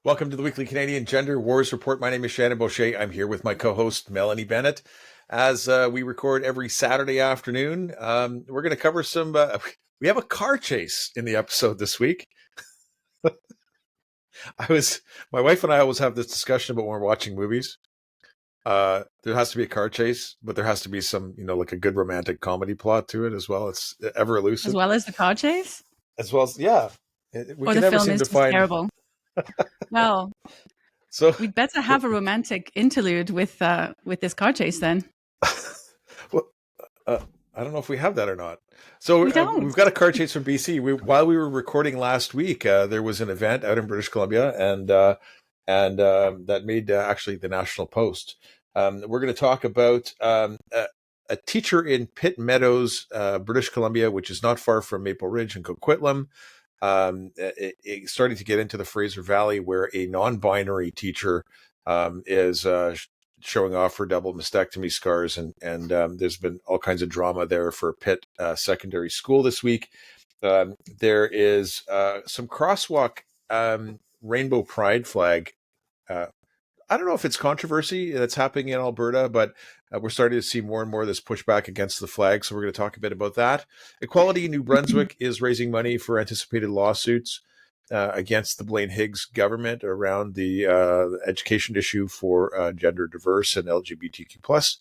Welcome to the Weekly Canadian Gender Wars Report. My name is Shannon Boucher. I'm here with my co-host, Melanie Bennett. As we record every Saturday afternoon, we're going to cover some... we have a car chase in the episode this week. My wife and I always have this discussion about when we're watching movies. There has to be a car chase, but there has to be some, like a good romantic comedy plot to it as well. It's ever elusive. As well as the car chase? As well as, yeah. We or can the never film seem is to just find... terrible. Well, so we'd better have a romantic interlude with this car chase then. Well, I don't know if we have that or not. So we've got a car chase from BC. While we were recording last week, there was an event out in British Columbia, and that made actually the National Post. We're going to talk about a teacher in Pitt Meadows, British Columbia, which is not far from Maple Ridge and Coquitlam. Starting to get into the Fraser Valley, where a non-binary teacher is showing off her double mastectomy scars, and there's been all kinds of drama there for Pitt Secondary School this week. There is some crosswalk rainbow pride flag. I don't know if it's controversy that's happening in Alberta, but we're starting to see more and more of this pushback against the flag. So we're going to talk a bit about that. Equality in New Brunswick is raising money for anticipated lawsuits against the Blaine Higgs government around the education issue for gender diverse and LGBTQ+.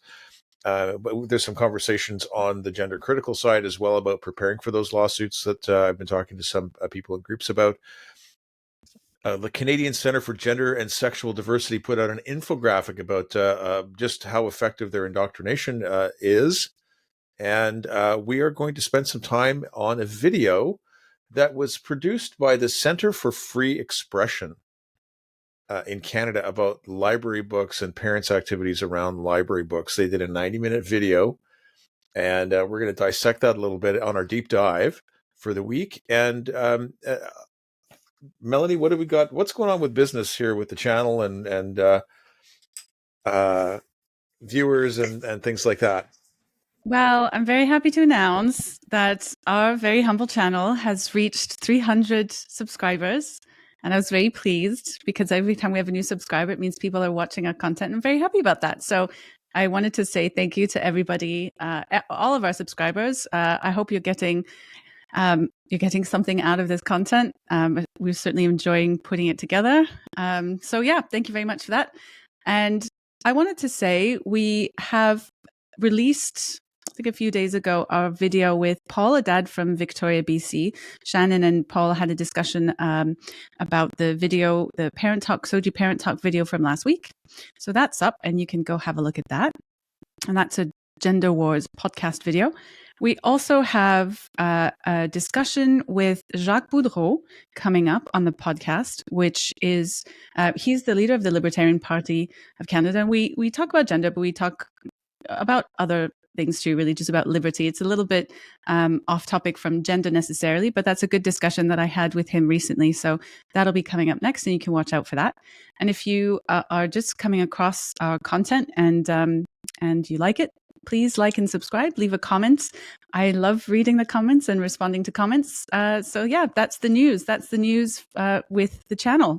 But there's some conversations on the gender critical side as well about preparing for those lawsuits that I've been talking to some people in groups about. The Canadian Centre for Gender and Sexual Diversity put out an infographic about just how effective their indoctrination is. And we are going to spend some time on a video that was produced by the Centre for Free Expression in Canada about library books and parents' activities around library books. They did a 90-minute video, and we're going to dissect that a little bit on our deep dive for the week. And Melanie, what have we got? What's going on with business here with the channel and viewers and things like that? Well, I'm very happy to announce that our very humble channel has reached 300 subscribers. And I was very pleased because every time we have a new subscriber, it means people are watching our content. I'm very happy about that. So I wanted to say thank you to everybody, all of our subscribers. I hope you're getting something out of this content. We're certainly enjoying putting it together. So yeah, thank you very much for that. And I wanted to say we have released, I think a few days ago, our video with Paul, a dad from Victoria, BC. Shannon and Paul had a discussion about the video, the Parent Talk, SOGI Parent Talk video from last week. So that's up and you can go have a look at that. And that's a Gender Wars podcast video. We also have a discussion with Jacques Boudreau coming up on the podcast, which is, he's the leader of the Libertarian Party of Canada. And we talk about gender, but we talk about other things too, really just about liberty. It's a little bit off topic from gender necessarily, but that's a good discussion that I had with him recently. So that'll be coming up next and you can watch out for that. And if you are just coming across our content and you like it, please like and subscribe, leave a comment. I love reading the comments and responding to comments. So yeah, that's the news. That's the news with the channel.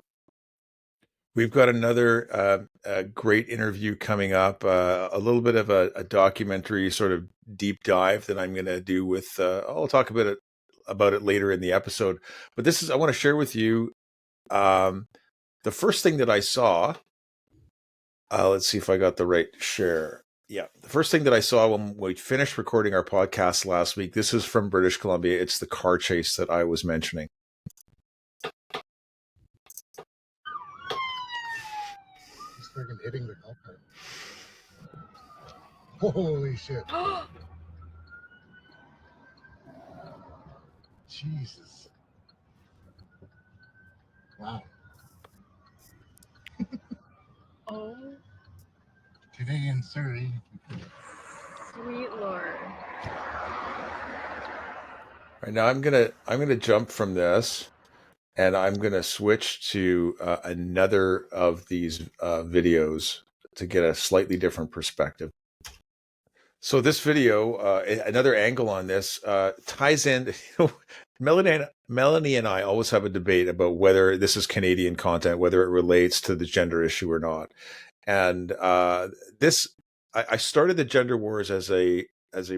We've got another great interview coming up, a little bit of a documentary sort of deep dive that I'm going to do with, I'll talk about it later in the episode. But I want to share with you the first thing that I saw. Let's see if I got the right share. Yeah, the first thing that I saw when we finished recording our podcast last week, this is from British Columbia. It's the car chase that I was mentioning. He's freaking hitting the culprit. Holy shit. Jesus. Wow. Oh. Today in Surrey. Sweet Lord. Right now, I'm gonna jump from this, and I'm gonna switch to another of these videos to get a slightly different perspective. So this video, another angle on this, ties in. Melanie and I always have a debate about whether this is Canadian content, whether it relates to the gender issue or not. And this, I started the Gender Wars as a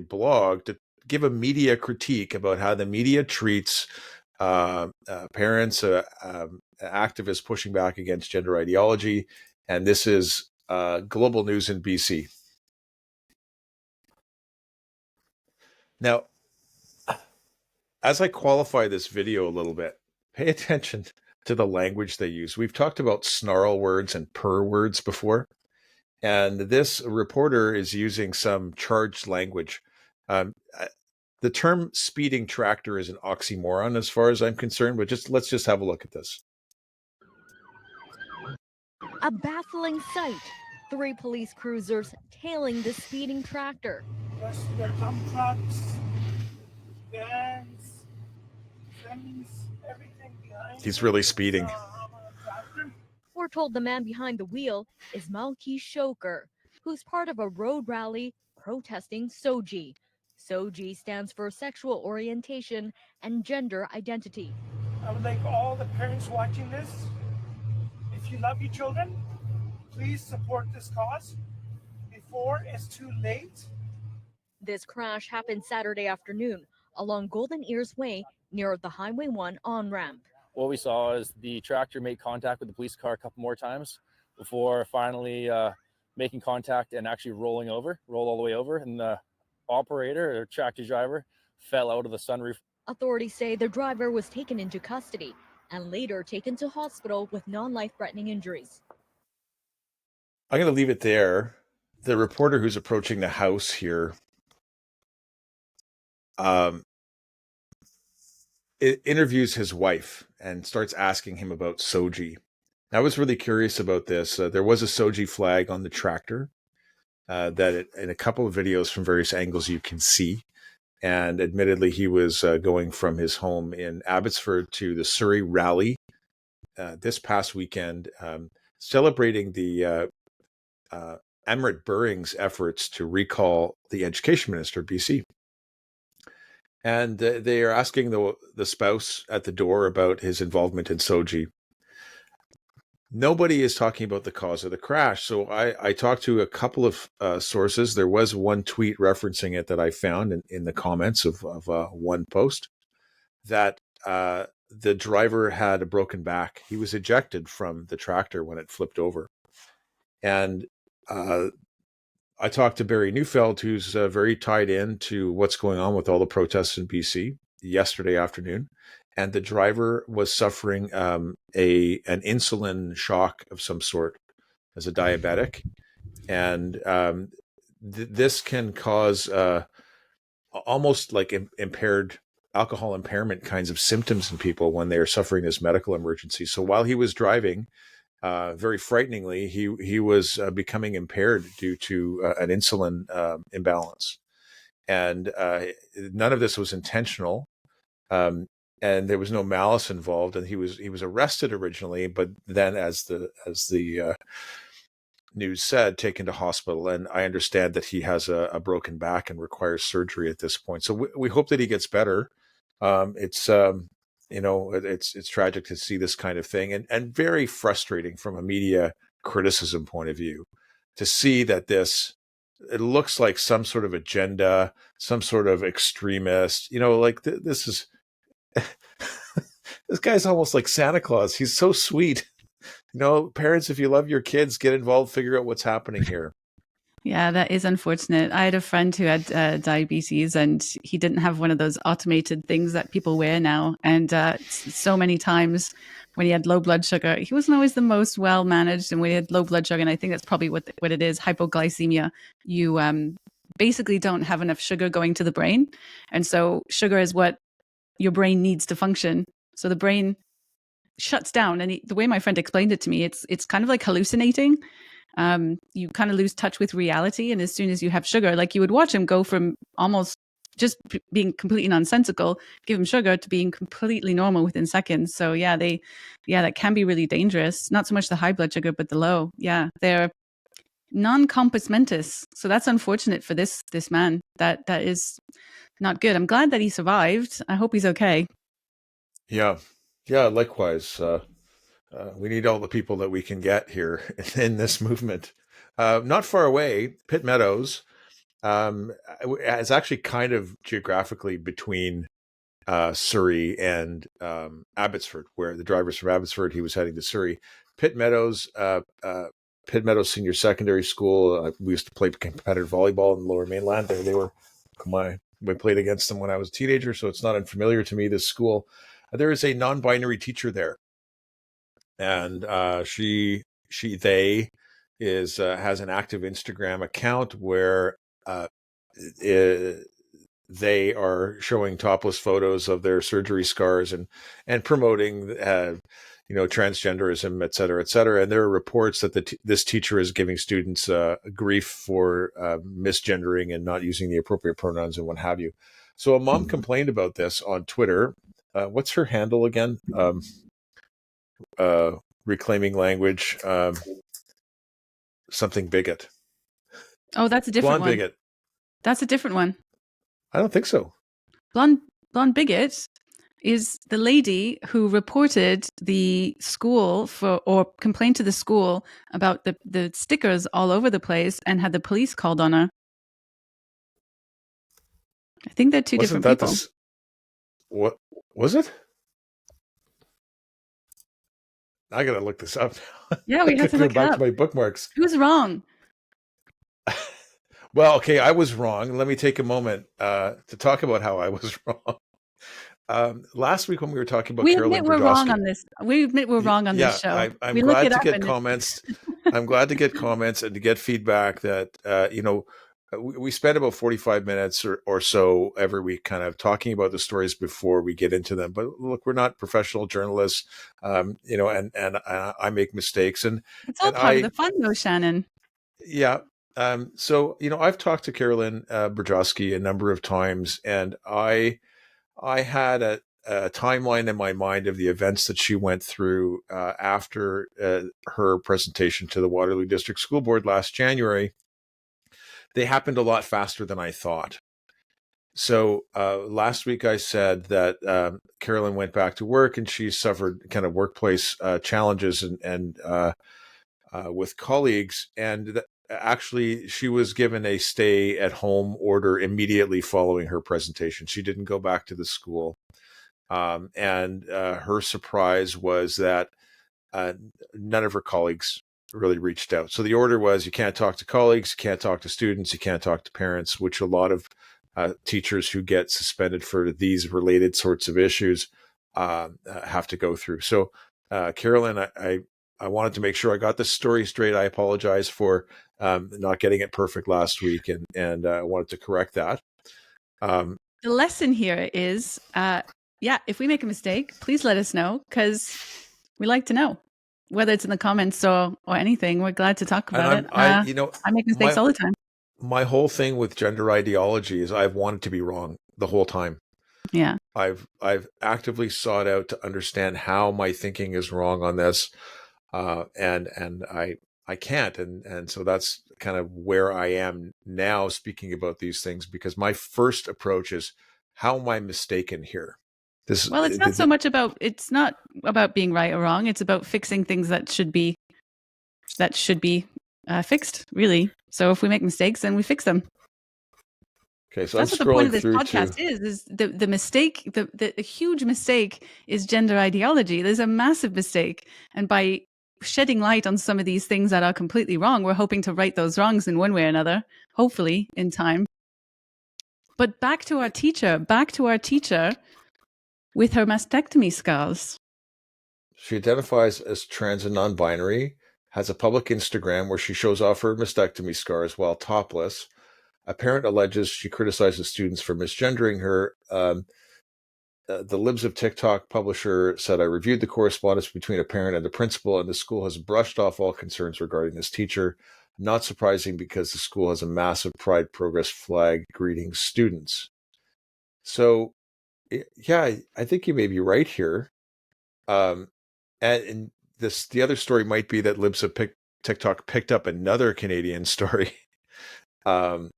blog to give a media critique about how the media treats parents, activists pushing back against gender ideology. And this is global news in BC. Now, as I qualify this video a little bit, pay attention to the language they use. We've talked about snarl words and purr words before, and this reporter is using some charged language. The term speeding tractor is an oxymoron as far as I'm concerned, but let's just have a look at this. A baffling sight. 3 police cruisers tailing the speeding tractor. There come trucks, vans, semis, everything behind. He's really speeding. We're told the man behind the wheel is Malki Shoker, who's part of a road rally protesting SOGI. SOGI stands for sexual orientation and gender identity. I would like all the parents watching this, if you love your children, please support this cause before it's too late. This crash happened Saturday afternoon along Golden Ears Way near the Highway 1 on-ramp. What we saw is the tractor made contact with the police car a couple more times before finally making contact and actually rolled all the way over, and the operator or tractor driver fell out of the sunroof. Authorities say the driver was taken into custody and later taken to hospital with non-life-threatening injuries. I'm going to leave it there. The reporter who's approaching the house here interviews his wife and starts asking him about SOGI. I was really curious about this. There was a SOGI flag on the tractor that in a couple of videos from various angles you can see. And admittedly, he was going from his home in Abbotsford to the Surrey rally this past weekend, celebrating the Emmerich Buring's efforts to recall the education minister of BC. And they are asking the spouse at the door about his involvement in SOGI. Nobody is talking about the cause of the crash. So I talked to a couple of sources. There was one tweet referencing it that I found in the comments of one post that the driver had a broken back. He was ejected from the tractor when it flipped over. And I talked to Barry Neufeld, who's very tied in to what's going on with all the protests in BC yesterday afternoon. And the driver was suffering an insulin shock of some sort as a diabetic. And this can cause almost like impaired alcohol impairment kinds of symptoms in people when they are suffering this medical emergency. So while he was driving, very frighteningly, he was becoming impaired due to an insulin imbalance. And none of this was intentional. And there was no malice involved, and he was arrested originally, but then, as the news said, taken to hospital. And I understand that he has a broken back and requires surgery at this point. So we hope that he gets better. It's tragic to see this kind of thing, and very frustrating from a media criticism point of view to see that it looks like some sort of agenda, some sort of extremist. This is. This guy's almost like Santa Claus. He's so sweet. Parents, if you love your kids, get involved, figure out what's happening here. Yeah, that is unfortunate. I had a friend who had diabetes, and he didn't have one of those automated things that people wear now. And so many times when he had low blood sugar, he wasn't always the most well managed. And when he had low blood sugar, and I think that's probably what it is, hypoglycemia, you basically don't have enough sugar going to the brain. And so sugar is what your brain needs to function. So the brain shuts down. And the way my friend explained it to me, it's kind of like hallucinating. You kind of lose touch with reality. And as soon as you have sugar, like you would watch him go from almost just being completely nonsensical, give them sugar, to being completely normal within seconds. So yeah, that can be really dangerous. Not so much the high blood sugar, but the low. Yeah, they're non-compos mentis. So that's unfortunate for this man. That is not good. I'm glad that he survived. I hope he's okay. Yeah. Likewise. We need all the people that we can get here in this movement. Not far away, Pitt Meadows is actually kind of geographically between Surrey and Abbotsford, where the driver's from Abbotsford. He was heading to Surrey. Pitt Meadows Senior Secondary School. We used to play competitive volleyball in the Lower Mainland. We played against them when I was a teenager, so it's not unfamiliar to me, this school. There is a non-binary teacher there, and they has an active Instagram account where they are showing topless photos of their surgery scars and promoting transgenderism, et cetera, et cetera. And there are reports that this teacher is giving students grief for misgendering and not using the appropriate pronouns and what have you. So a mom complained about this on Twitter. What's her handle again? Reclaiming language, something bigot. Oh, that's a different Blonde one. bigot. That's a different one. I don't think so. Blonde bigot is the lady who reported the school or complained to the school about the stickers all over the place and had the police called on her. I think they're two different people. What was it? I gotta look this up. Yeah, we have to look go back up. to my bookmarks. Who's wrong? Well, okay, I was wrong. Let me take a moment to talk about how I was wrong. Last week when we were talking about Carolyn admit we're wrong on this. We admit we're wrong on this show. I'm glad to get comments. I'm glad to get comments and to get feedback that we spend about 45 minutes or so every week kind of talking about the stories before we get into them. But look, we're not professional journalists, and I make mistakes. And it's all part of the fun, though, Shannon. Yeah. So, I've talked to Carolyn Brzezinski a number of times, and I had a timeline in my mind of the events that she went through after her presentation to the Waterloo District School Board last January. They happened a lot faster than I thought. So last week I said that Carolyn went back to work and she suffered kind of workplace challenges and with colleagues, and actually she was given a stay-at-home order immediately following her presentation. She didn't go back to the school, and her surprise was that none of her colleagues really reached out. So the order was, you can't talk to colleagues, you can't talk to students, you can't talk to parents, which a lot of teachers who get suspended for these related sorts of issues have to go through. So Carolyn, I wanted to make sure I got this story straight. I apologize for not getting it perfect last week, and I wanted to correct that. The lesson here is, if we make a mistake, please let us know, because we like to know. Whether it's in the comments or anything, we're glad to talk about it. I make mistakes all the time. My whole thing with gender ideology is I've wanted to be wrong the whole time. Yeah. I've actively sought out to understand how my thinking is wrong on this. And I can't. And so that's kind of where I am now speaking about these things, because my first approach is, how am I mistaken here? It's not about being right or wrong. It's about fixing things that should be fixed, really. So if we make mistakes, then we fix them. Okay, so that's what the point of this podcast is the mistake. The huge mistake is gender ideology. There's a massive mistake, and by shedding light on some of these things that are completely wrong, we're hoping to right those wrongs in one way or another, hopefully in time. But back to our teacher with her mastectomy scars. She identifies as trans and non-binary, has a public Instagram where she shows off her mastectomy scars while topless. A parent alleges she criticizes students for misgendering her. The Libs of TikTok publisher said, I reviewed the correspondence between a parent and the principal, and the school has brushed off all concerns regarding this teacher. Not surprising, because the school has a massive Pride Progress flag greeting students. So, yeah, I think you may be right here. And the other story might be that Libs of TikTok picked up another Canadian story. In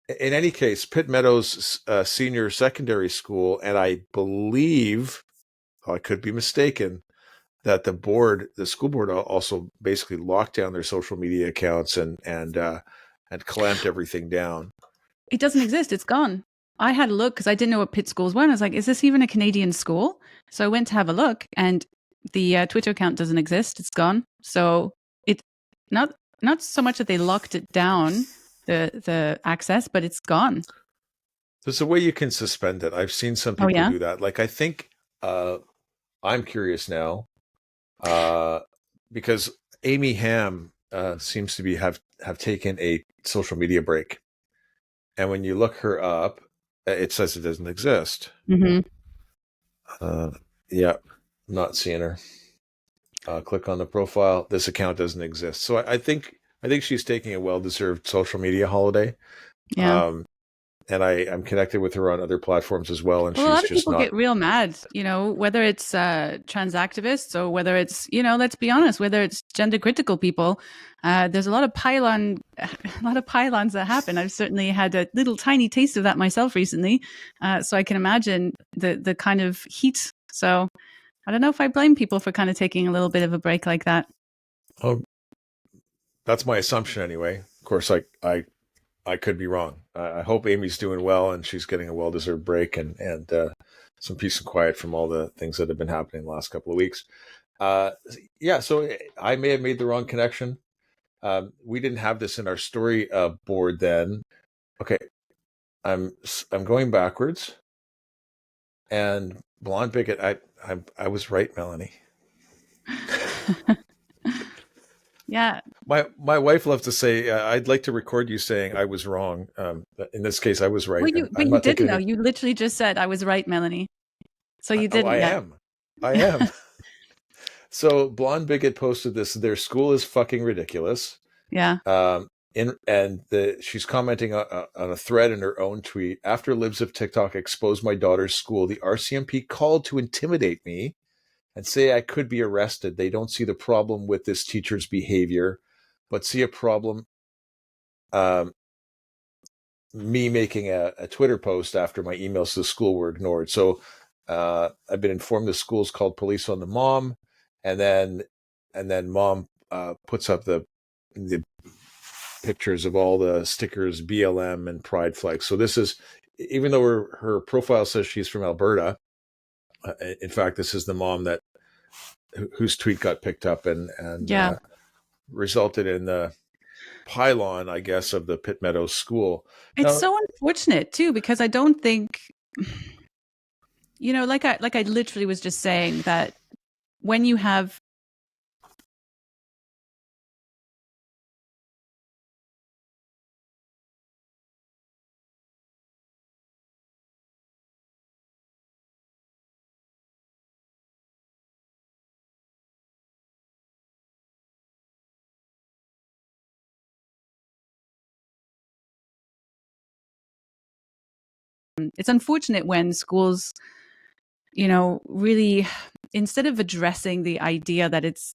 any case, Pitt Meadows Senior Secondary School, and I believe, I could be mistaken, that the school board also basically locked down their social media accounts and clamped everything down. It doesn't exist. It's gone. I had a look because I didn't know what Pitt schools were. And I was like, is this even a Canadian school? So I went to have a look, and the Twitter account doesn't exist. It's gone. So it's not so much that they locked it down, the access, but it's gone. There's a way you can suspend it. I've seen some people do that. Like, I think I'm curious now because Amy Ham seems to have taken a social media break. And when you look her up, it says it doesn't exist. Mm-hmm. Yeah, not seeing her. Click on the profile. This account doesn't exist. So I think she's taking a well-deserved social media holiday. Yeah. And I'm connected with her on other platforms as well. And a lot of people not... get real mad, whether it's trans activists or whether it's, let's be honest, whether it's gender critical people. There's a lot of pylons that happen. I've certainly had a little tiny taste of that myself recently. So I can imagine the kind of heat. So I don't know if I blame people for kind of taking a little bit of a break like that. Oh, that's my assumption anyway. Of course, I could be wrong. I hope Amy's doing well and she's getting a well-deserved break and some peace and quiet from all the things that have been happening the last couple of weeks. Yeah, so I may have made the wrong connection. We didn't have this in our story board then. Okay, I'm going backwards. And Blonde Bigot, I was right, Melanie. Yeah. My wife loves to say, I'd like to record you saying I was wrong. In this case, I was right. Well, you didn't know. You literally just said I was right, Melanie. So you didn't. I am. So Blonde Bigot posted this. Their school is fucking ridiculous. Yeah. She's commenting on a thread in her own tweet. After Libs of TikTok exposed my daughter's school, the RCMP called to intimidate me and say I could be arrested. They don't see the problem with this teacher's behavior, but see a problem me making a Twitter post after my emails to the school were ignored. So I've been informed the school's called police on the mom, and then mom puts up the pictures of all the stickers, BLM and pride flags. So this is, even though her profile says she's from Alberta, in fact, this is the mom whose tweet got picked up and resulted in the pylon, I guess, of the Pitt Meadows School. It's so unfortunate too, because I don't think, like I literally was just saying that when you have it's unfortunate when schools, really, instead of addressing the idea that it's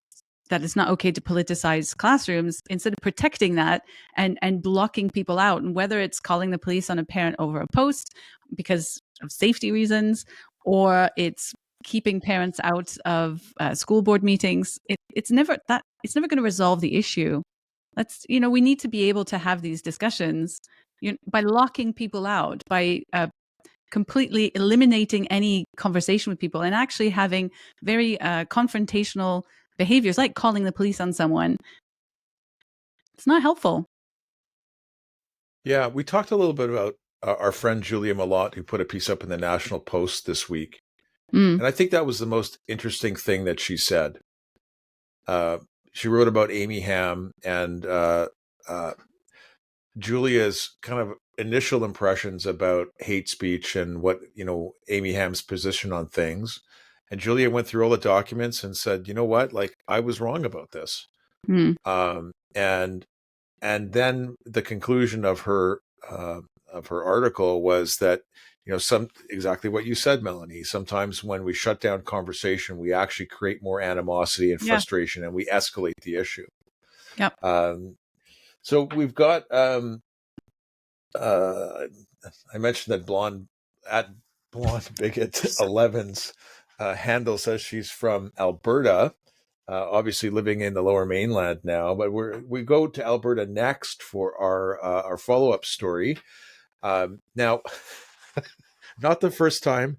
not okay to politicize classrooms, instead of protecting that and blocking people out, and whether it's calling the police on a parent over a post because of safety reasons, or it's keeping parents out of school board meetings, it's never going to resolve the issue. We need to be able to have these discussions by locking people out, by completely eliminating any conversation with people and actually having very confrontational behaviors like calling the police on someone. It's not helpful. Yeah, we talked a little bit about our friend Julia Mallot, who put a piece up in the National Post this week. And I think that was the most interesting thing that she said. She wrote about Amy Ham and Julia's kind of initial impressions about hate speech and what, Amy Ham's position on things. And Julia went through all the documents and said, you know what, like, I was wrong about this. And then the conclusion of her article was that, exactly what you said, Melanie. Sometimes when we shut down conversation, we actually create more animosity and Yeah. frustration, and we escalate the issue. Yep. So we've got, I mentioned that blonde bigot 11's handle says she's from Alberta, obviously living in the Lower Mainland now. But we go to Alberta next for our follow-up story. Now, not the first time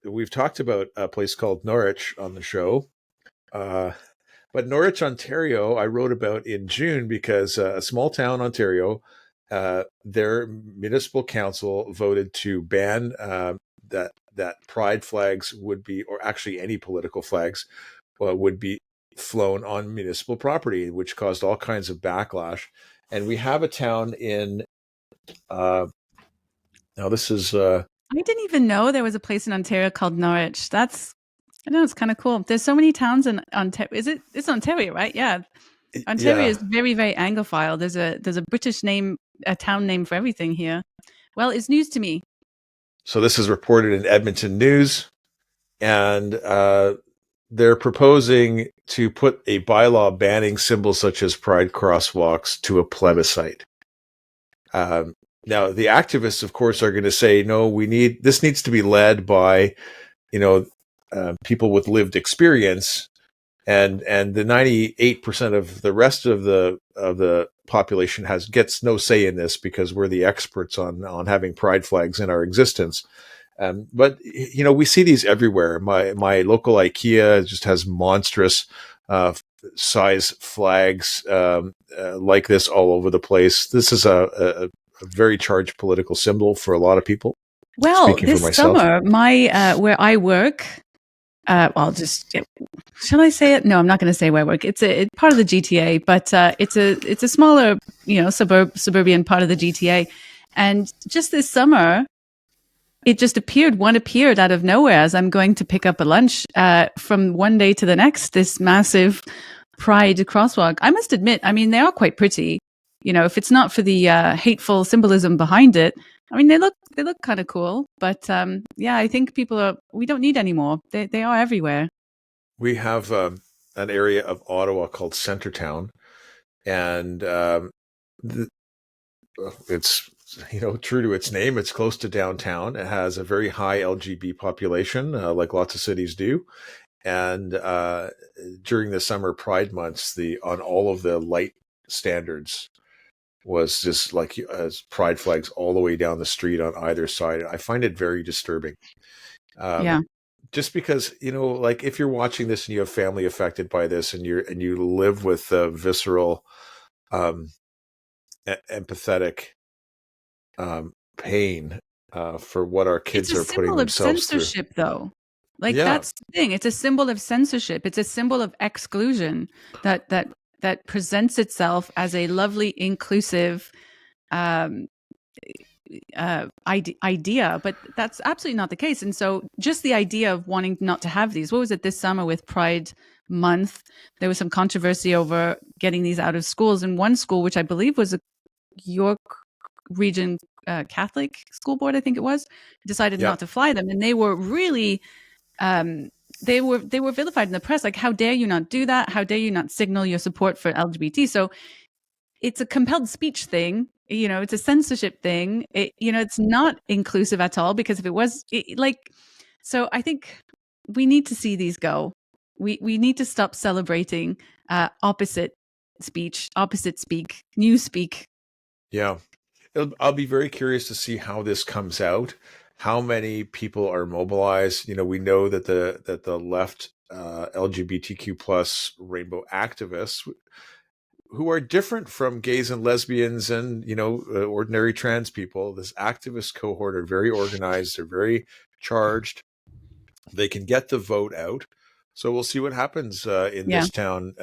we've talked about a place called Norwich on the show. But Norwich, Ontario, I wrote about in June because a small town, Ontario, their municipal council voted to ban that pride flags would be, or actually any political flags, would be flown on municipal property, which caused all kinds of backlash. And we have a town in, now this is... I didn't even know there was a place in Ontario called Norwich. I know, it's kind of cool. There's so many towns in Ontario. It's Ontario, right? Yeah. Ontario is very, very Anglophile. There's a British name, a town name for everything here. Well, it's news to me. So this is reported in Edmonton News, and they're proposing to put a bylaw banning symbols such as pride crosswalks to a plebiscite. Now, the activists, of course, are going to say, no, this needs to be led by, people with lived experience, and the 98% of the rest of the population gets no say in this because we're the experts on having pride flags in our existence. But we see these everywhere. My local IKEA just has monstrous size flags like this all over the place. This is a very charged political symbol for a lot of people. Well, this summer, where I work, shall I say it? No, I'm not going to say where I work. It's part of the GTA, but it's a smaller, suburban part of the GTA. And just this summer, one appeared out of nowhere as I'm going to pick up a lunch from one day to the next, this massive pride crosswalk. I must admit, they are quite pretty. If it's not for the hateful symbolism behind it, they look kind of cool. But I think we don't need any more. They are everywhere. We have an area of Ottawa called Centertown, and it's true to its name. It's close to downtown. It has a very high LGBT population, like lots of cities do. And during the summer Pride months, on all of the light standards was just like pride flags all the way down the street on either side. I find it very disturbing. Just because, like if you're watching this and you have family affected by this and you live with visceral, empathetic pain for what our kids are putting themselves through. It's a symbol of censorship, though. That's the thing. It's a symbol of censorship. It's a symbol of exclusion that presents itself as a lovely, inclusive idea, but that's absolutely not the case. And so just the idea of wanting not to have these, what was it this summer with Pride Month? There was some controversy over getting these out of schools. And one school, which I believe was a York Region Catholic school board, I think it was, decided not to fly them. And they were really... they were vilified in the press. Like, how dare you not do that? How dare you not signal your support for LGBT? So it's a compelled speech thing. It's a censorship thing. It's not inclusive at all, because if it was so I think we need to see these go. We need to stop celebrating opposite speech, opposite speak, new speak. Yeah. I'll be very curious to see how this comes out. How many people are mobilized? We know that the left LGBTQ plus rainbow activists, who are different from gays and lesbians and ordinary trans people, this activist cohort are very organized. They're very charged. They can get the vote out. So we'll see what happens in this town.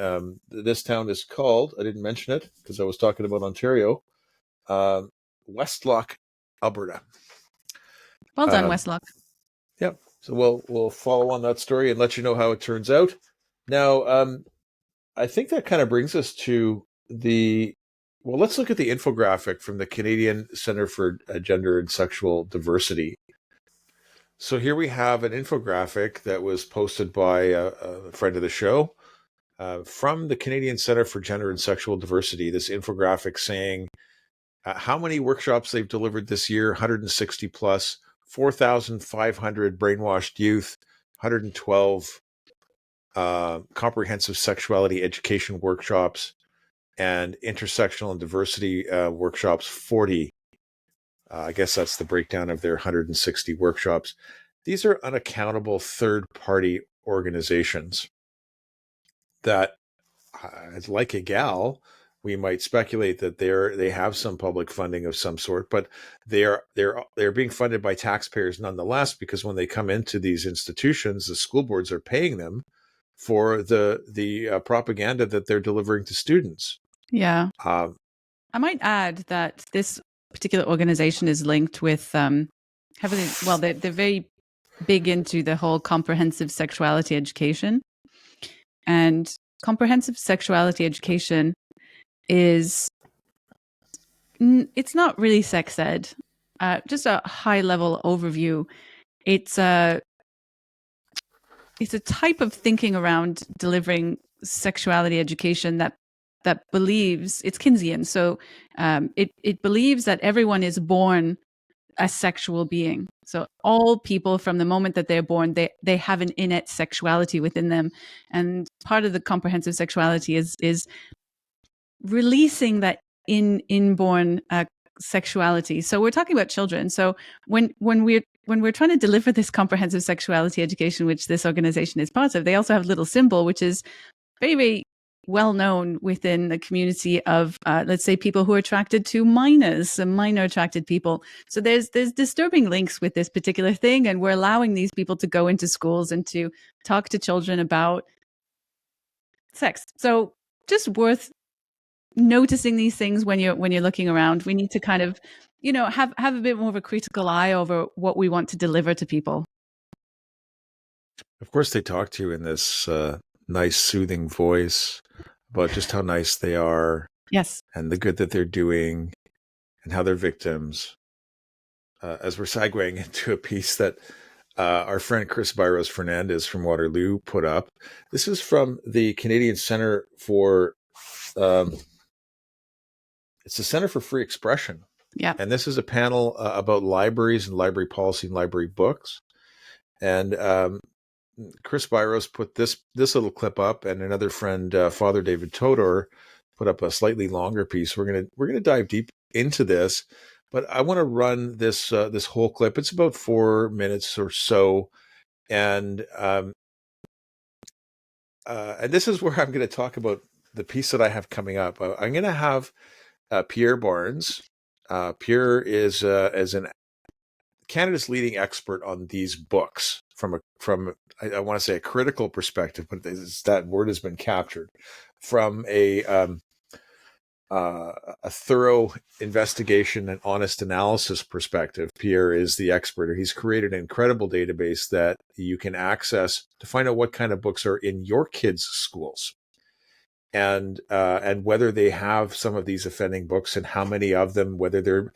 This town is called, I didn't mention it because I was talking about Ontario, Westlock, Alberta. Well done, Westlock. Yep. So we'll follow on that story and let you know how it turns out. Now, I think that kind of brings us to Well, let's look at the infographic from the Canadian Centre for Gender and Sexual Diversity. So here we have an infographic that was posted by a friend of the show from the Canadian Centre for Gender and Sexual Diversity. This infographic saying how many workshops they've delivered this year, 160 plus, 4,500 brainwashed youth, 112 comprehensive sexuality education workshops, and intersectional and diversity workshops, 40. I guess that's the breakdown of their 160 workshops. These are unaccountable third-party organizations that, like a gal, we might speculate that they have some public funding of some sort, but they're being funded by taxpayers nonetheless, because when they come into these institutions, the school boards are paying them for the propaganda that they're delivering to students. Yeah. I might add that this particular organization is linked with heavily, well, they're very big into the whole comprehensive sexuality education. And comprehensive sexuality education is, it's not really sex ed. Just a high level overview. It's a type of thinking around delivering sexuality education that believes, it's Keynesian. So it believes that everyone is born a sexual being. So all people, from the moment that they're born, they have an innate sexuality within them. And part of the comprehensive sexuality is releasing that inborn sexuality. So we're talking about children. So when we're trying to deliver this comprehensive sexuality education, which this organization is part of, they also have a little symbol, which is very, very well known within the community of, let's say, people who are attracted to minors, minor attracted people. So there's disturbing links with this particular thing, and we're allowing these people to go into schools and to talk to children about sex. So just worth noticing these things when you're looking around. We need to kind of, have a bit more of a critical eye over what we want to deliver to people. Of course, they talk to you in this nice, soothing voice about just how nice they are. Yes. And the good that they're doing and how they're victims. As we're segueing into a piece that our friend Chris Byros Fernandez from Waterloo put up. This is from the Canadian Centre for, it's the Centre for Free Expression. Yeah. And this is a panel about libraries and library policy and library books. And Chris Byros put this little clip up, and another friend, Father David Todor, put up a slightly longer piece. We're gonna dive deep into this, but I want to run this whole clip. It's about 4 minutes or so, and this is where I'm going to talk about the piece that I have coming up. I'm going to have Pierre Barnes. Pierre is Canada's leading expert on these books from I want to say a critical perspective, but that word has been captured from a thorough investigation and honest analysis perspective. Pierre is the expert. He's created an incredible database that you can access to find out what kind of books are in your kids' schools, and whether they have some of these offending books and how many of them, whether they're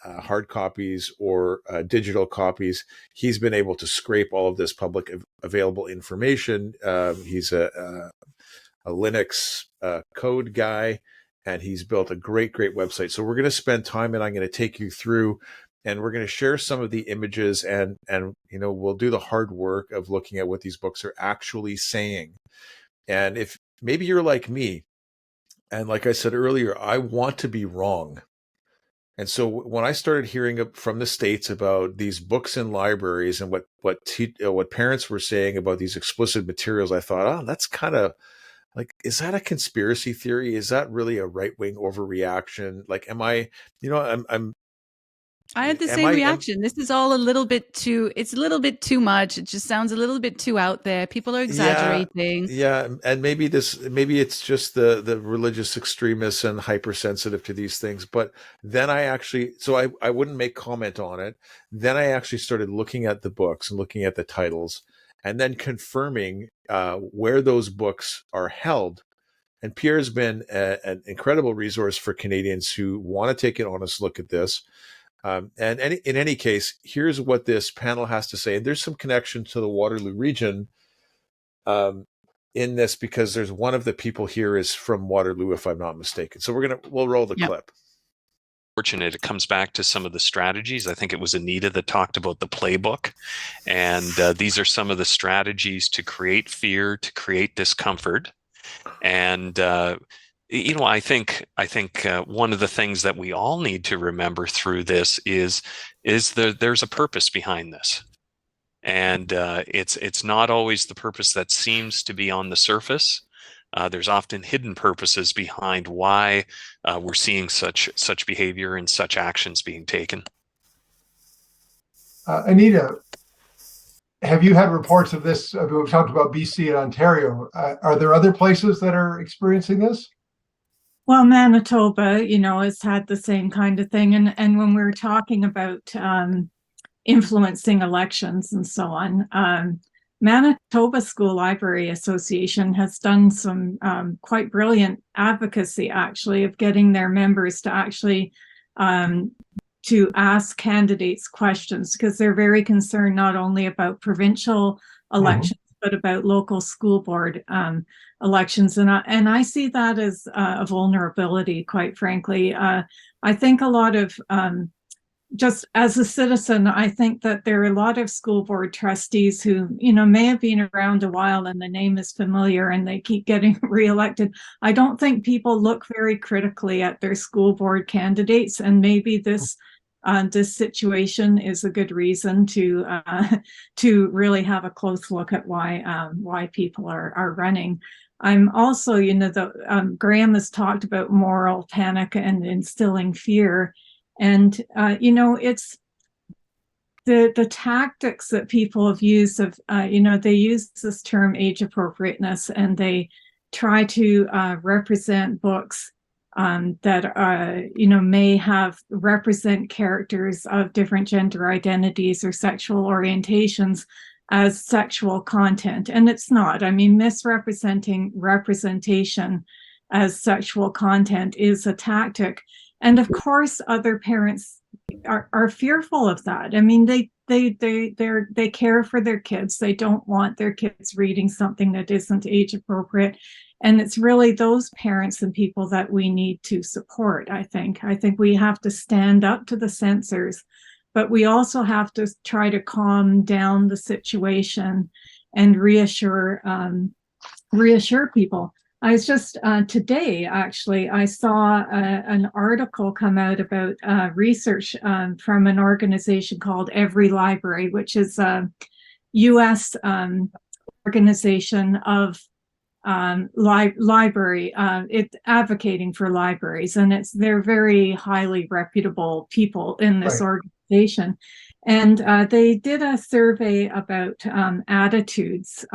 hard copies or digital copies. He's been able to scrape all of this public available information. He's a Linux code guy, and he's built a great website. So we're going to spend time, and I'm going to take you through, and we're going to share some of the images, and we'll do the hard work of looking at what these books are actually saying. And if maybe you're like me, and like I said earlier, I want to be wrong. And so when I started hearing from the States about these books in libraries and what parents were saying about these explicit materials, I thought, that's kind of like, is that a conspiracy theory? Is that really a right-wing overreaction? Like, I had the same reaction. This is all it's a little bit too much. It just sounds a little bit too out there. People are exaggerating. Yeah. And maybe it's just the religious extremists and hypersensitive to these things. But then I wouldn't make comment on it. Then I actually started looking at the books and looking at the titles, and then confirming where those books are held. And Pierre's been an incredible resource for Canadians who want to take an honest look at this. And in any case, here's what this panel has to say. And there's some connection to the Waterloo region in this, because there's one of the people here is from Waterloo, if I'm not mistaken. So we'll roll the clip. Fortunate, it comes back to some of the strategies. I think it was Anita that talked about the playbook, and these are some of the strategies to create fear, to create discomfort. And I think one of the things that we all need to remember through this is there's a purpose behind this, and it's not always the purpose that seems to be on the surface. There's often hidden purposes behind why we're seeing such behavior and such actions being taken. Anita, have you had reports of this? We've talked about BC and Ontario. Are there other places that are experiencing this? Well, Manitoba, has had the same kind of thing. And when we were talking about influencing elections and so on, Manitoba School Library Association has done some quite brilliant advocacy, actually, of getting their members to actually to ask candidates questions, because they're very concerned not only about provincial elections, but about local school board elections. And I see that as a vulnerability, quite frankly. I think a lot of just as a citizen, I think that there are a lot of school board trustees who, may have been around a while and the name is familiar and they keep getting reelected. I don't think people look very critically at their school board candidates, and maybe this situation is a good reason to really have a close look at why people are running. I'm also, Graham has talked about moral panic and instilling fear. And, it's the tactics that people have used of, they use this term age appropriateness, and they try to represent books that, may represent characters of different gender identities or sexual orientations as sexual content. And it's not. I mean, misrepresentation as sexual content is a tactic. And of course, other parents are fearful of that. I mean, they care for their kids. They don't want their kids reading something that isn't age appropriate. And it's really those parents and people that we need to support, I think. I think we have to stand up to the censors, but we also have to try to calm down the situation and reassure people. I was just today, actually, I saw an article come out about research from an organization called Every Library, which is a U.S. Organization of library. It's advocating for libraries, and they're very highly reputable people in this organization. And they did a survey about attitudes.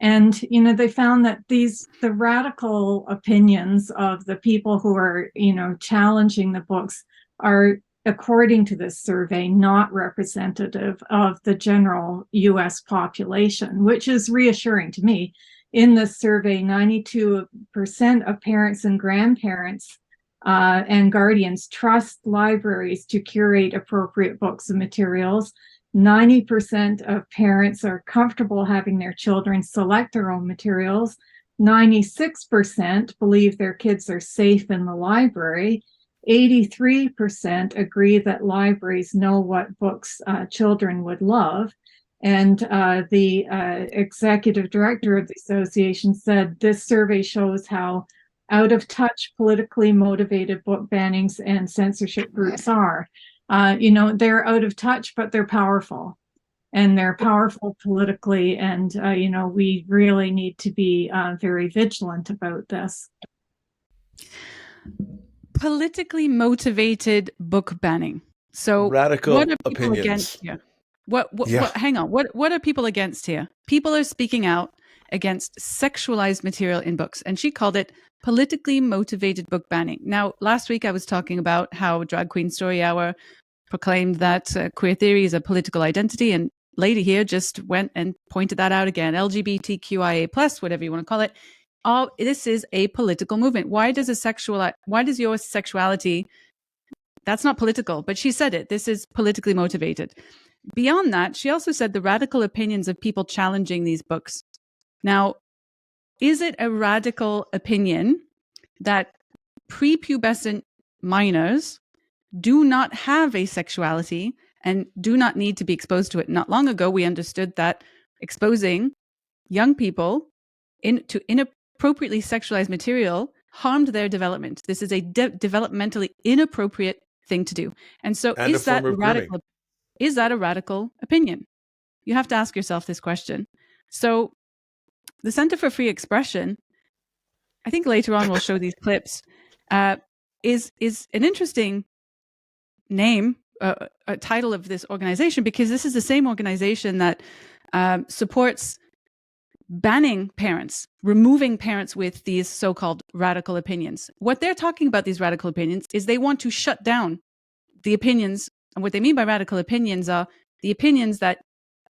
And, they found that the radical opinions of the people who are, challenging the books are, according to this survey, not representative of the general U.S. population, which is reassuring to me. In this survey, 92% of parents and grandparents and guardians trust libraries to curate appropriate books and materials. 90% of parents are comfortable having their children select their own materials. 96% believe their kids are safe in the library. 83% agree that libraries know what books children would love. And the executive director of the association said this survey shows how out of touch politically motivated book bannings and censorship groups are. They're out of touch, but they're powerful, and they're powerful politically. And, we really need to be very vigilant about this. Politically motivated book banning. So radical what are people opinions against here? What hang on. What are people against here? People are speaking out against sexualized material in books. And she called it politically motivated book banning. Now, last week I was talking about how Drag Queen Story Hour proclaimed that queer theory is a political identity. And lady here just went and pointed that out again. LGBTQIA+, whatever you want to call it, this is a political movement. Why does your sexuality, that's not political, but she said it. This is politically motivated. Beyond that, she also said the radical opinions of people challenging these books. Now, is it a radical opinion that prepubescent minors do not have a sexuality and do not need to be exposed to it? Not long ago, we understood that exposing young people to inappropriately sexualized material harmed their development. This is a developmentally inappropriate thing to do. And so is that a radical opinion? You have to ask yourself this question. So the Center for Free Expression, I think later on we'll show these clips, is an interesting name, a title of this organization, because this is the same organization that supports banning parents, removing parents with these so-called radical opinions. What they're talking about, these radical opinions, is they want to shut down the opinions. And what they mean by radical opinions are the opinions that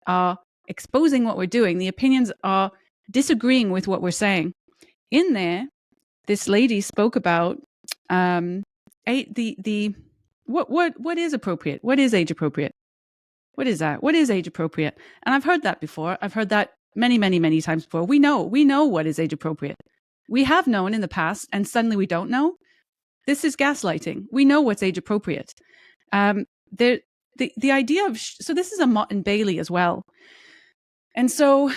are exposing what we're doing. The opinions are disagreeing with what we're saying. In there, this lady spoke about what is appropriate? What is age appropriate? What is that? What is age appropriate? And I've heard that before. I've heard that many, many, many times before. We know what is age appropriate. We have known in the past, and suddenly we don't know. This is gaslighting. We know what's age appropriate. The idea of so this is a Mott and Bailey as well. And so,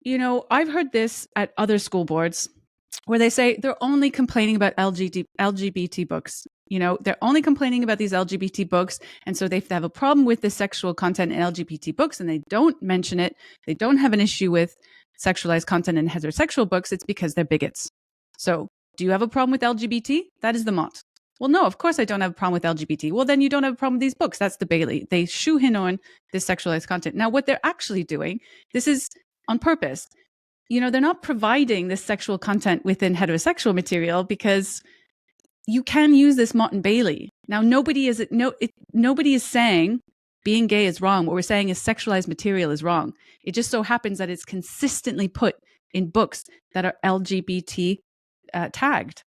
I've heard this at other school boards where they say they're only complaining about LGBT books. They're only complaining about these LGBT books. And so if they have a problem with the sexual content in LGBT books and they don't mention it, they don't have an issue with sexualized content in heterosexual books, it's because they're bigots. So do you have a problem with LGBT? That is the Mott. Well, no, of course I don't have a problem with LGBT. Well, then you don't have a problem with these books. That's the Bailey. They shoehorn on this sexualized content. Now, what they're actually doing, this is on purpose. They're not providing this sexual content within heterosexual material because you can use this Mott and Bailey. Now, nobody is saying being gay is wrong. What we're saying is sexualized material is wrong. It just so happens that it's consistently put in books that are LGBT tagged.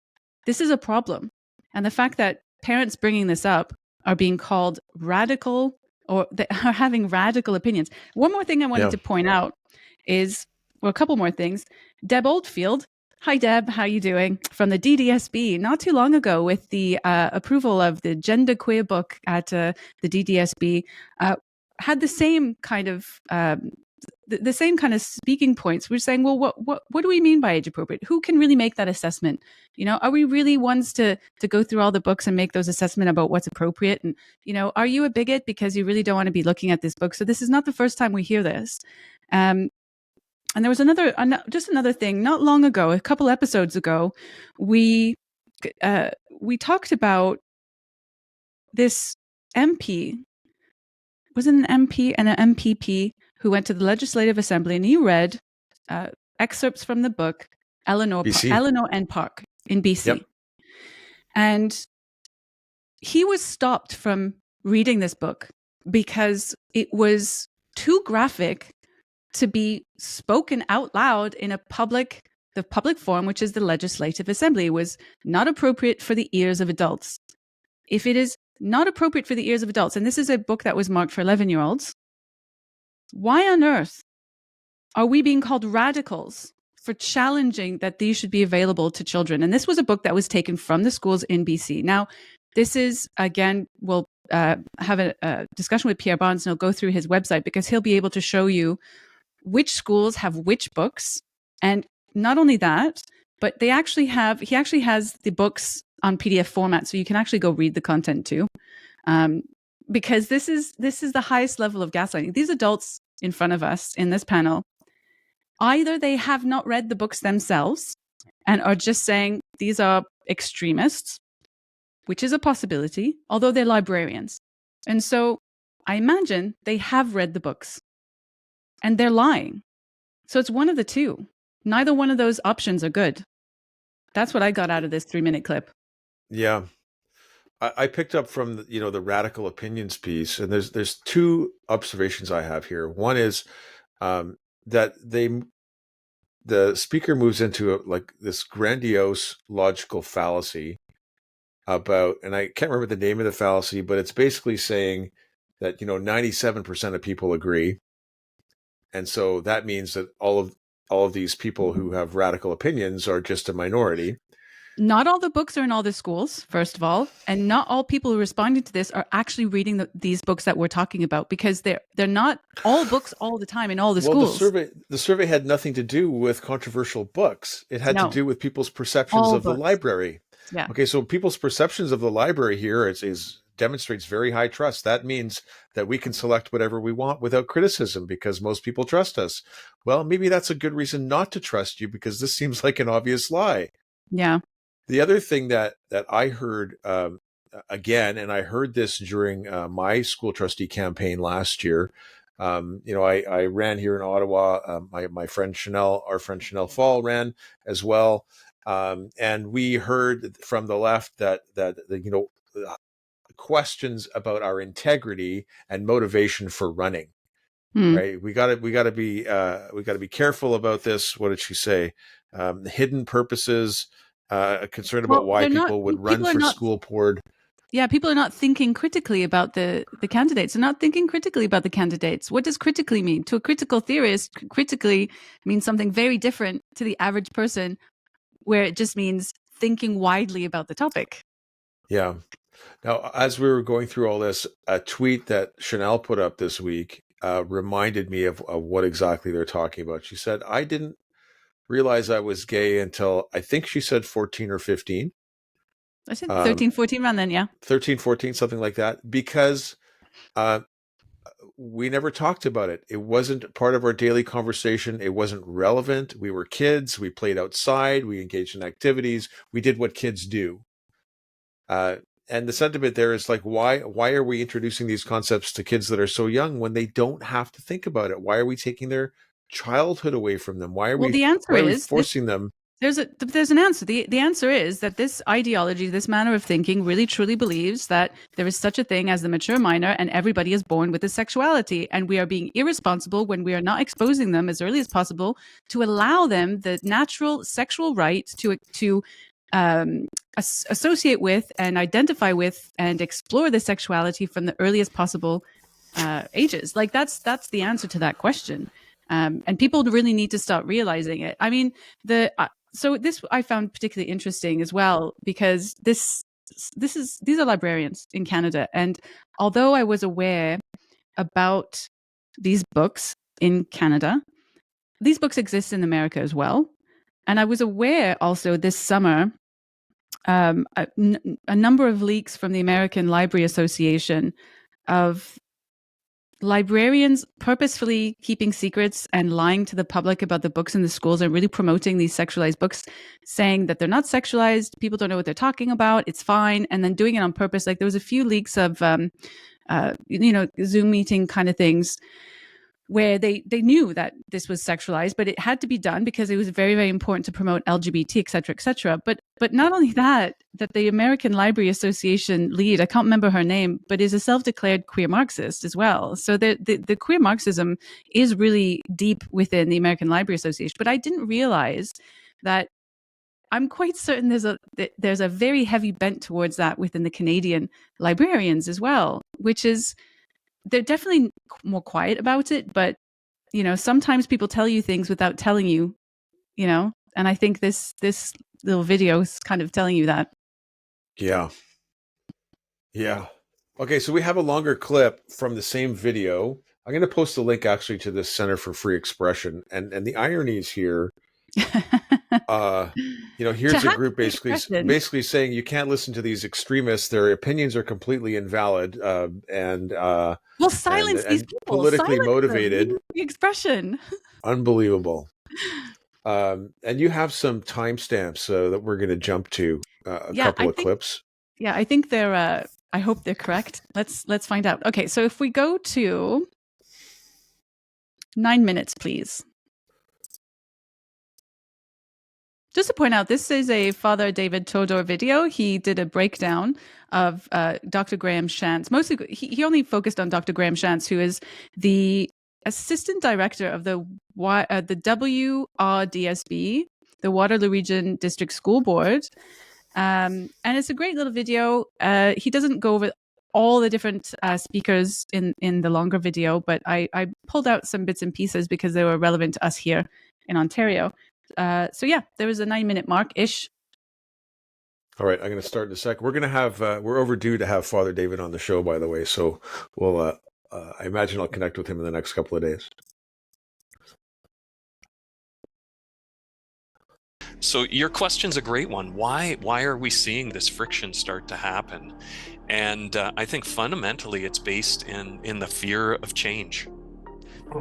This is a problem. And the fact that parents bringing this up are being called radical, or they are having radical opinions. One more thing I wanted to point out is, well, a couple more things. Deb Oldfield. Hi, Deb. How are you doing? From the DDSB, not too long ago, with the approval of the genderqueer book at the DDSB, had the same kind of the same kind of speaking points. We're saying, well, what do we mean by age appropriate? Who can really make that assessment? Are we really ones to go through all the books and make those assessments about what's appropriate? And are you a bigot because you really don't want to be looking at this book? So this is not the first time we hear this. And there was another thing not long ago, a couple episodes ago, we talked about this MP. Was it an MP and an MPP who went to the Legislative Assembly, and he read excerpts from the book Eleanor and Park in BC. Yep. And he was stopped from reading this book because it was too graphic to be spoken out loud in the public forum, which is the Legislative Assembly. It was not appropriate for the ears of adults. If it is not appropriate for the ears of adults, and this is a book that was marked for 11-year-olds, why on earth are we being called radicals for challenging that these should be available to children? And this was a book that was taken from the schools in BC. Now, this is, again, we'll have a discussion with Pierre Barnes, and he'll go through his website because he'll be able to show you which schools have which books. And not only that, but he actually has the books on PDF format, so you can actually go read the content too. Because this is the highest level of gaslighting. These adults in front of us in this panel, either they have not read the books themselves and are just saying these are extremists, which is a possibility, although they're librarians. And so I imagine they have read the books and they're lying. So it's one of the two. Neither one of those options are good. That's what I got out of this 3-minute clip. Yeah. I picked up from the radical opinions piece, and there's two observations I have here. One is that the speaker moves into like this grandiose logical fallacy about, and I can't remember the name of the fallacy, but it's basically saying that 97% of people agree, and so that means that all of these people who have radical opinions are just a minority. Not all the books are in all the schools, first of all, and not all people who are responding to this are actually reading these books that we're talking about, because they're not all books all the time in all the schools. The survey had nothing to do with controversial books. It had to do with people's perceptions All of the library. Yeah. Okay, so people's perceptions of the library here demonstrates very high trust. That means that we can select whatever we want without criticism because most people trust us. Well, maybe that's a good reason not to trust you, because this seems like an obvious lie. Yeah. The other thing that I heard again, and I heard this during my school trustee campaign last year. I ran here in Ottawa. My friend Chanel, our friend Chanel Fall, ran as well, and we heard from the left that questions about our integrity and motivation for running. Right? We got to be careful about this. What did she say? Hidden purposes. Concerned about why people would run for school board. Yeah, people are not thinking critically about the candidates. They're not thinking critically about the candidates. What does critically mean? To a critical theorist, critically means something very different to the average person, where it just means thinking widely about the topic. Yeah. Now, as we were going through all this, a tweet that Chanel put up this week reminded me of what exactly they're talking about. She said, I didn't realize I was gay until, I think she said 14 or 15. I said 13, 14 around then, yeah. 13, 14, something like that, because we never talked about it. It wasn't part of our daily conversation. It wasn't relevant. We were kids. We played outside. We engaged in activities. We did what kids do. And the sentiment there is like, why are we introducing these concepts to kids that are so young when they don't have to think about it? Why are we taking their childhood away from them? Why are we forcing them? There's an answer. The answer is that this ideology, this manner of thinking, really truly believes that there is such a thing as the mature minor, and everybody is born with a sexuality, and we are being irresponsible when we are not exposing them as early as possible to allow them the natural sexual right to associate with and identify with and explore the sexuality from the earliest possible ages. Like that's the answer to that question. And people really need to start realizing it. I mean, so this I found particularly interesting as well, because these are librarians in Canada. And although I was aware about these books in Canada, these books exist in America as well. And I was aware also this summer, a number of leaks from the American Library Association of librarians purposefully keeping secrets and lying to the public about the books in the schools and really promoting these sexualized books, saying that they're not sexualized, people don't know what they're talking about, it's fine, and then doing it on purpose. Like there was a few leaks of Zoom meeting kind of things where they knew that this was sexualized, but it had to be done because it was very, very important to promote LGBT, et cetera, et cetera. But not only that the American Library Association lead, I can't remember her name, but is a self-declared queer Marxist as well. So the queer Marxism is really deep within the American Library Association. But I didn't realize that. I'm quite certain there's a very heavy bent towards that within the Canadian librarians as well, which is, they're definitely more quiet about it, but sometimes people tell you things without telling you, and I think this little video is kind of telling you that. Yeah. Okay, so we have a longer clip from the same video. I'm going to post a link actually to this Center for Free Expression, and the irony is here. Here's a group basically saying you can't listen to these extremists. Their opinions are completely invalid silence these people. Politically motivated. The expression. Unbelievable. And you have some timestamps that we're going to jump to a couple of clips. Yeah, I think they're. I hope they're correct. Let's find out. Okay, so if we go to 9 minutes, please. Just to point out, this is a Father David Todor video. He did a breakdown of Dr. Graham Shantz. Mostly, he only focused on Dr. Graham Shantz, who is the assistant director of the the WRDSB, the Waterloo Region District School Board. And it's a great little video. He doesn't go over all the different speakers in the longer video, but I pulled out some bits and pieces because they were relevant to us here in Ontario. So yeah, there was a 9-minute mark-ish. All right, I'm going to start in a sec. We're going to have, we're overdue to have Father David on the show, by the way. So we'll, I imagine I'll connect with him in the next couple of days. So your question's a great one. Why are we seeing this friction start to happen? And I think fundamentally it's based in the fear of change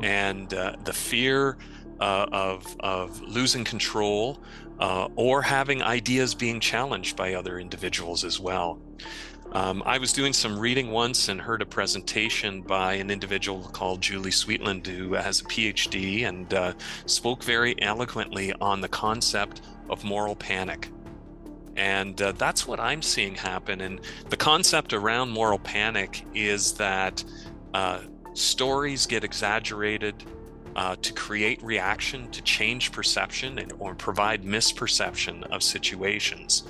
and the fear of losing control or having ideas being challenged by other individuals as well. I was doing some reading once and heard a presentation by an individual called Julie Sweetland, who has a PhD and spoke very eloquently on the concept of moral panic. And that's what I'm seeing happen. And the concept around moral panic is that stories get exaggerated to create reaction, to change perception, or provide misperception of situations.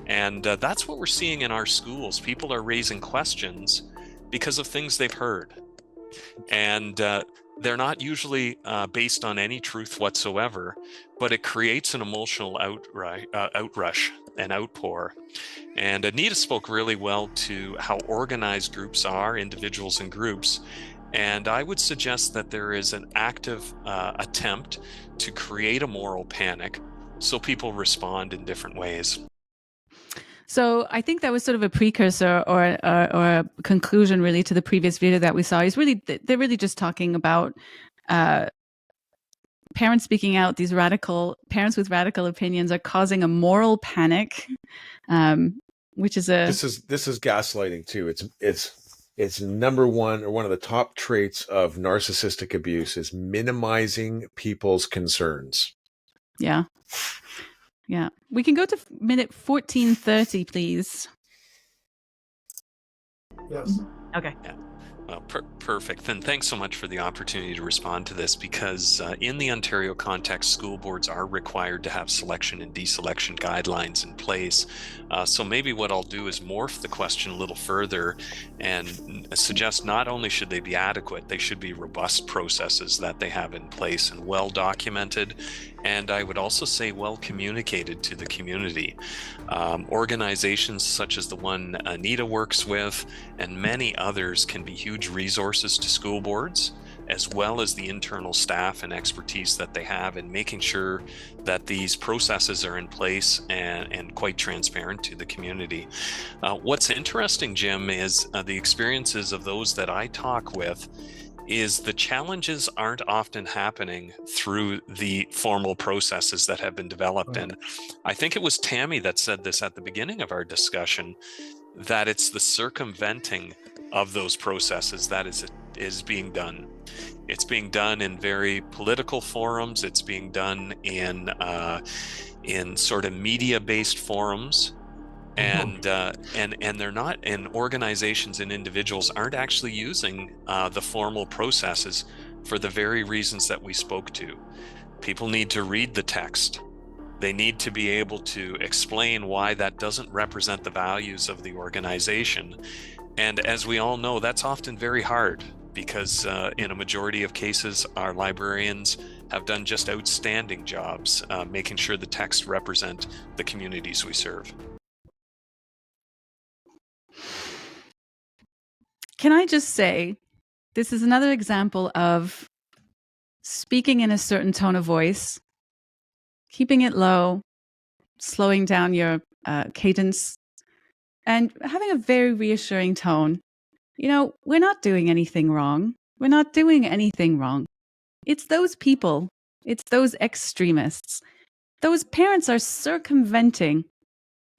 And that's what we're seeing in our schools. People are raising questions because of things they've heard. And they're not usually based on any truth whatsoever, but it creates an emotional outrush, an outpour. And Anita spoke really well to how organized groups are, individuals and groups. And I would suggest that there is an active attempt to create a moral panic so people respond in different ways. So I think that was sort of a precursor or a conclusion really to the previous video that we saw. Is really they're really just talking about parents speaking out. These parents with radical opinions are causing a moral panic, which is this is gaslighting too. It's number one, or one of the top traits of narcissistic abuse is minimizing people's concerns. Yeah. Yeah. We can go to minute 1430, please. Yes. Okay. Yeah. Well, perfect. And thanks so much for the opportunity to respond to this, because in the Ontario context, school boards are required to have selection and deselection guidelines in place. So maybe what I'll do is morph the question a little further and suggest not only should they be adequate, they should be robust processes that they have in place and well documented. And I would also say well communicated to the community. Organizations such as the one Anita works with and many others can be huge resources to school boards, as well as the internal staff and expertise that they have in making sure that these processes are in place and quite transparent to the community. What's interesting, Jim, is the experiences of those that I talk with is the challenges aren't often happening through the formal processes that have been developed. And I think it was Tammy that said this at the beginning of our discussion, that it's the circumventing of those processes that is being done. It's being done in very political forums. It's being done in sort of media-based forums. And they're not, and organizations and individuals aren't actually using the formal processes for the very reasons that we spoke to. People need to read the text. They need to be able to explain why that doesn't represent the values of the organization. And as we all know, that's often very hard because in a majority of cases, our librarians have done just outstanding jobs making sure the text represent the communities we serve. Can I just say, this is another example of speaking in a certain tone of voice, keeping it low, slowing down your cadence, and having a very reassuring tone. You know, we're not doing anything wrong. We're not doing anything wrong. It's those people. It's those extremists. Those parents are circumventing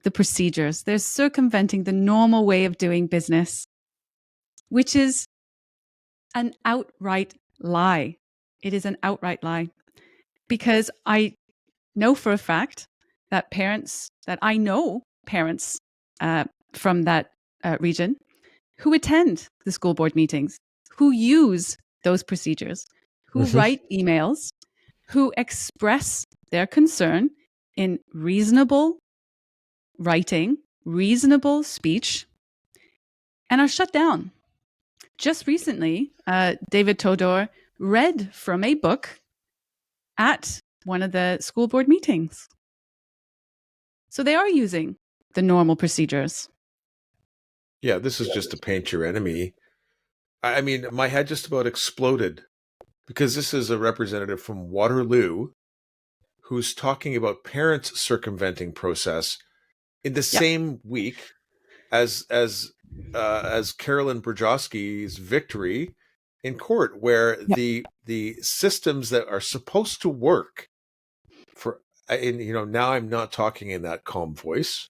the procedures. They're circumventing the normal way of doing business, which is an outright lie. It is an outright lie. Because I know for a fact that I know parents from that region who attend the school board meetings, who use those procedures, who write emails, who express their concern in reasonable writing, reasonable speech, and are shut down. Just recently, David Todor read from a book at one of the school board meetings. So they are using the normal procedures. Yeah, this is just to paint your enemy. I mean, my head just about exploded because this is a representative from Waterloo who's talking about parents circumventing process in the same week as Carolyn Brzezinski's victory in court, where the systems that are supposed to work for, and now I'm not talking in that calm voice.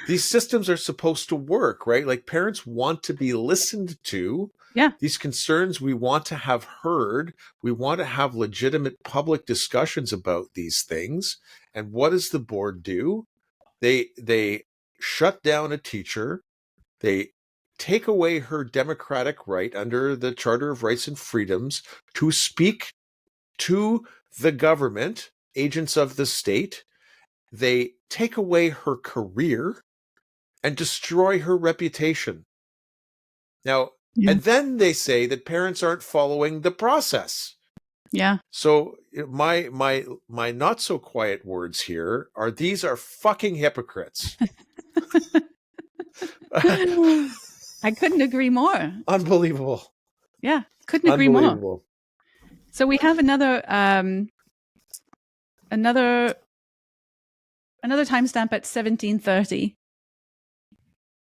These systems are supposed to work, right? Like, parents want to be listened to. Yeah. These concerns we want to have heard. We want to have legitimate public discussions about these things. And what does the board do? They shut down a teacher. They take away her democratic right under the Charter of Rights and Freedoms to speak to the government, agents of the state. They take away her career and destroy her reputation. Now, and then they say that parents aren't following the process. Yeah. So my not so quiet words here are, these are fucking hypocrites. I couldn't agree more. Unbelievable. Yeah, couldn't agree more. Unbelievable. So we have another timestamp at 17:30.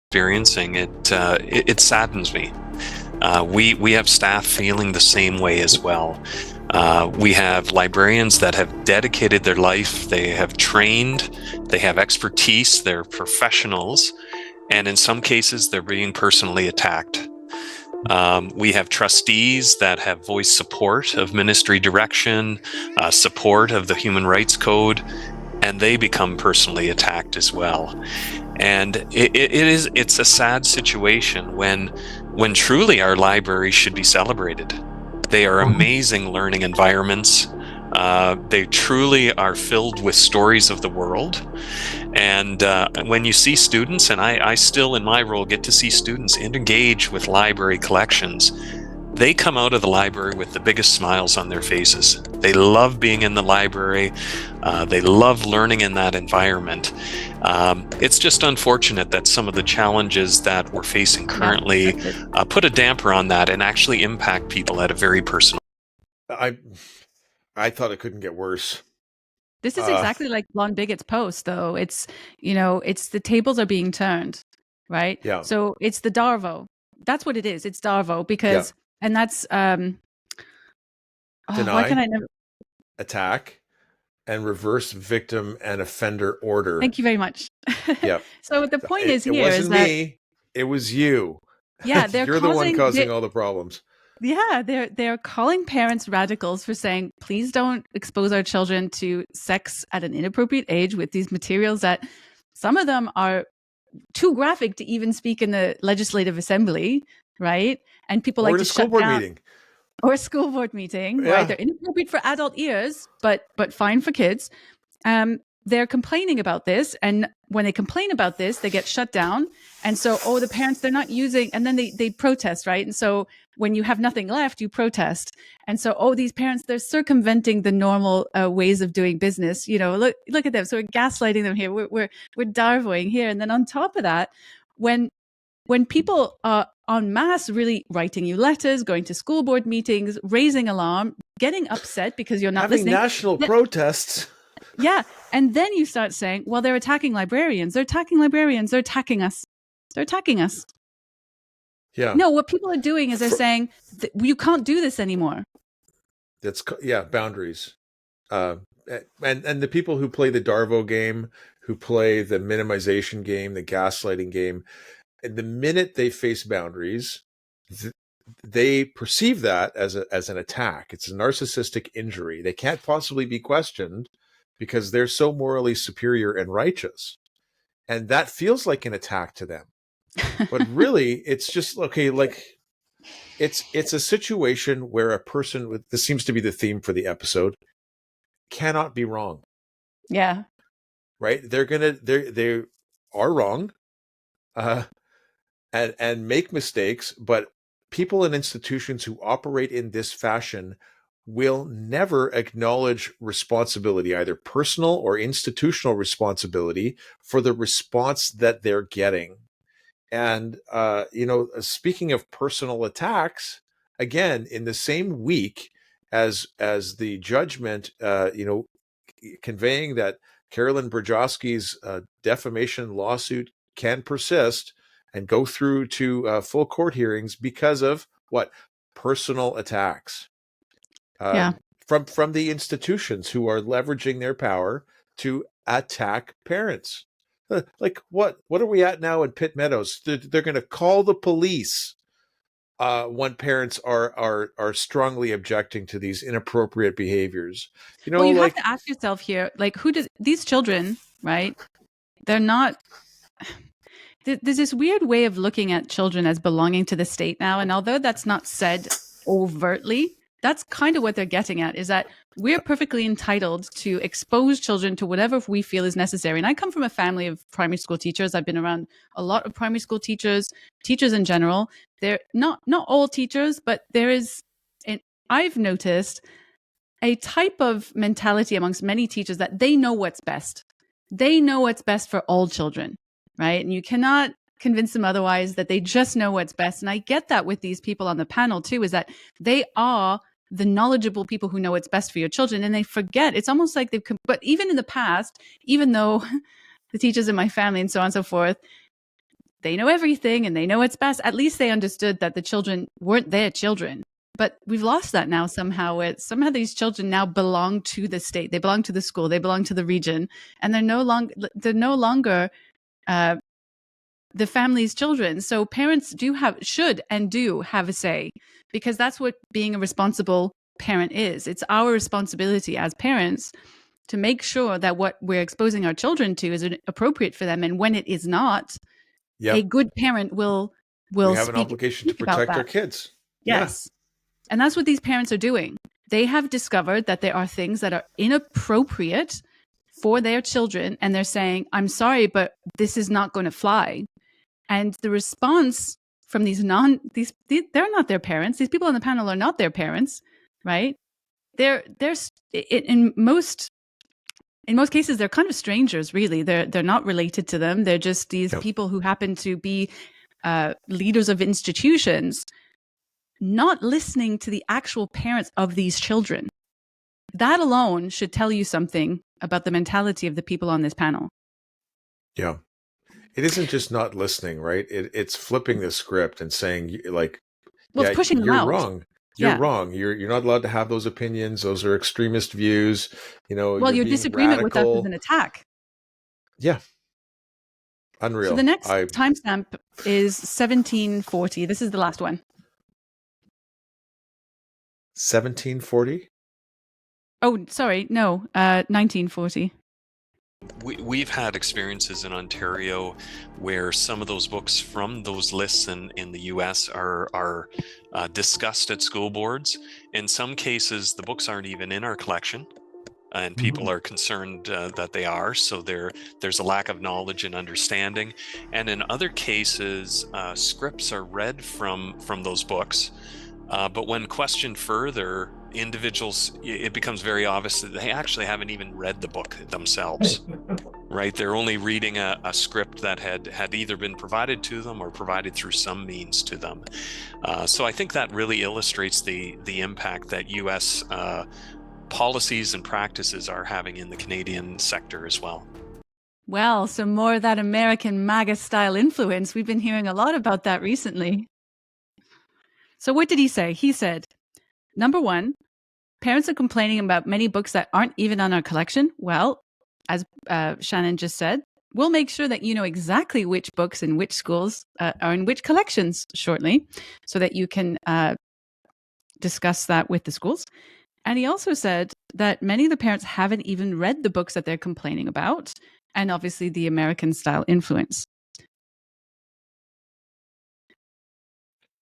Experiencing it saddens me. We have staff feeling the same way as well. We have librarians that have dedicated their life, they have trained, they have expertise, they're professionals, and in some cases they're being personally attacked. We have trustees that have voiced support of ministry direction, support of the Human Rights Code, and they become personally attacked as well. And it's a sad situation when truly our libraries should be celebrated. They are amazing learning environments. They truly are filled with stories of the world. And when you see students, and I still in my role get to see students engage with library collections, they come out of the library with the biggest smiles on their faces. They love being in the library. They love learning in that environment. It's just unfortunate that some of the challenges that we're facing currently put a damper on that and actually impact people at a very personal. I thought it couldn't get worse. This is exactly like Blonde Bigot's post, though. It's, it's the tables are being turned, right? Yeah. So it's the Darvo. That's what it is. It's Darvo because, and that's deny, why can I never attack, and reverse victim and offender order. Thank you very much. Yeah. So the point is it here wasn't is that me, it was you. Yeah, you're the one causing all the problems. Yeah, they're calling parents radicals for saying, please don't expose our children to sex at an inappropriate age with these materials that some of them are too graphic to even speak in the legislative assembly, right? And people like to shut down. Meeting. Or a school board meeting, right? They're inappropriate for adult ears, but fine for kids. They're complaining about this, and when they complain about this, they get shut down. And so, the parents, they're not using, and then they protest, right? And so when you have nothing left, you protest. And so, these parents, they're circumventing the normal ways of doing business. Look at them. So we're gaslighting them here. We're darvoing here. And then on top of that, when people are en masse really writing you letters, going to school board meetings, raising alarm, getting upset because you're not having listening. National protests. Yeah. And then you start saying, well, they're attacking librarians. They're attacking librarians. They're attacking us. They're attacking us. Yeah. No, what people are doing is they're saying, you can't do this anymore. That's, boundaries. And the people who play the Darvo game, who play the minimization game, the gaslighting game, and the minute they face boundaries, they perceive that as an attack. It's a narcissistic injury. They can't possibly be questioned because they're so morally superior and righteous. And that feels like an attack to them. But really, it's just, okay, like, It's a situation where a person with, this seems to be the theme for the episode, cannot be wrong. Yeah. Right? They are wrong, and make mistakes, but people and institutions who operate in this fashion will never acknowledge responsibility, either personal or institutional responsibility, for the response that they're getting. And, speaking of personal attacks, again, in the same week as the judgment, conveying that Carolyn Brzezinski's defamation lawsuit can persist and go through to full court hearings because of what? Personal attacks. Yeah. From the institutions who are leveraging their power to attack parents. Like what are we at now in Pitt Meadows? They're going to call the police when parents are strongly objecting to these inappropriate behaviors. Well, you have to ask yourself here, like, who does these children, right? They're not. There's this weird way of looking at children as belonging to the state now, and although that's not said overtly, that's kind of what they're getting at, is that we're perfectly entitled to expose children to whatever we feel is necessary. And I come from a family of primary school teachers. I've been around a lot of primary school teachers in general. They're not all teachers, but there is, and I've noticed a type of mentality amongst many teachers that they know what's best. They know what's best for all children, right? And you cannot convince them otherwise, that they just know what's best. And I get that with these people on the panel too, is that they are the knowledgeable people who know what's best for your children, and they forget. It's almost like but even in the past, even though the teachers in my family and so on and so forth, they know everything and they know what's best, at least they understood that the children weren't their children. But we've lost that now somehow. Somehow these children now belong to the state, they belong to the school, they belong to the region, and they're no longer the family's children. So parents should have a say, because that's what being a responsible parent is. It's our responsibility as parents to make sure that what we're exposing our children to is appropriate for them. And when it is not, a good parent will we have an obligation to protect our kids. Yes. Yeah. And that's what these parents are doing. They have discovered that there are things that are inappropriate for their children, and they're saying, I'm sorry, but this is not going to fly. And the response from they're not their parents. These people on the panel are not their parents, right? They're in most cases, they're kind of strangers, really. They're not related to them. They're just these people who happen to be leaders of institutions, not listening to the actual parents of these children. That alone should tell you something about the mentality of the people on this panel. Yeah. It isn't just not listening, right? It's flipping the script and saying, like, it's pushing them out. You're wrong. You're wrong. You're not allowed to have those opinions. Those are extremist views. Well, your disagreement with us is an attack. Yeah. Unreal. So the next timestamp is 1740. This is the last one. 1740? Oh, sorry. No, 1940. We've had experiences in Ontario where some of those books from those lists in the US are discussed at school boards. In some cases, the books aren't even in our collection, and people are concerned that they are. So there's a lack of knowledge and understanding. And in other cases, scripts are read from those books. But when questioned further, it becomes very obvious that they actually haven't even read the book themselves, right? They're only reading a script that had either been provided to them or provided through some means to them. So I think that really illustrates the impact that U.S. Policies and practices are having in the Canadian sector as well. Well, some more of that American MAGA-style influence. We've been hearing a lot about that recently. So what did he say? He said, number one, parents are complaining about many books that aren't even on our collection. Well, as Shannon just said, we'll make sure that you know exactly which books in which schools are in which collections shortly, so that you can discuss that with the schools. And he also said that many of the parents haven't even read the books that they're complaining about, and obviously the American style influence.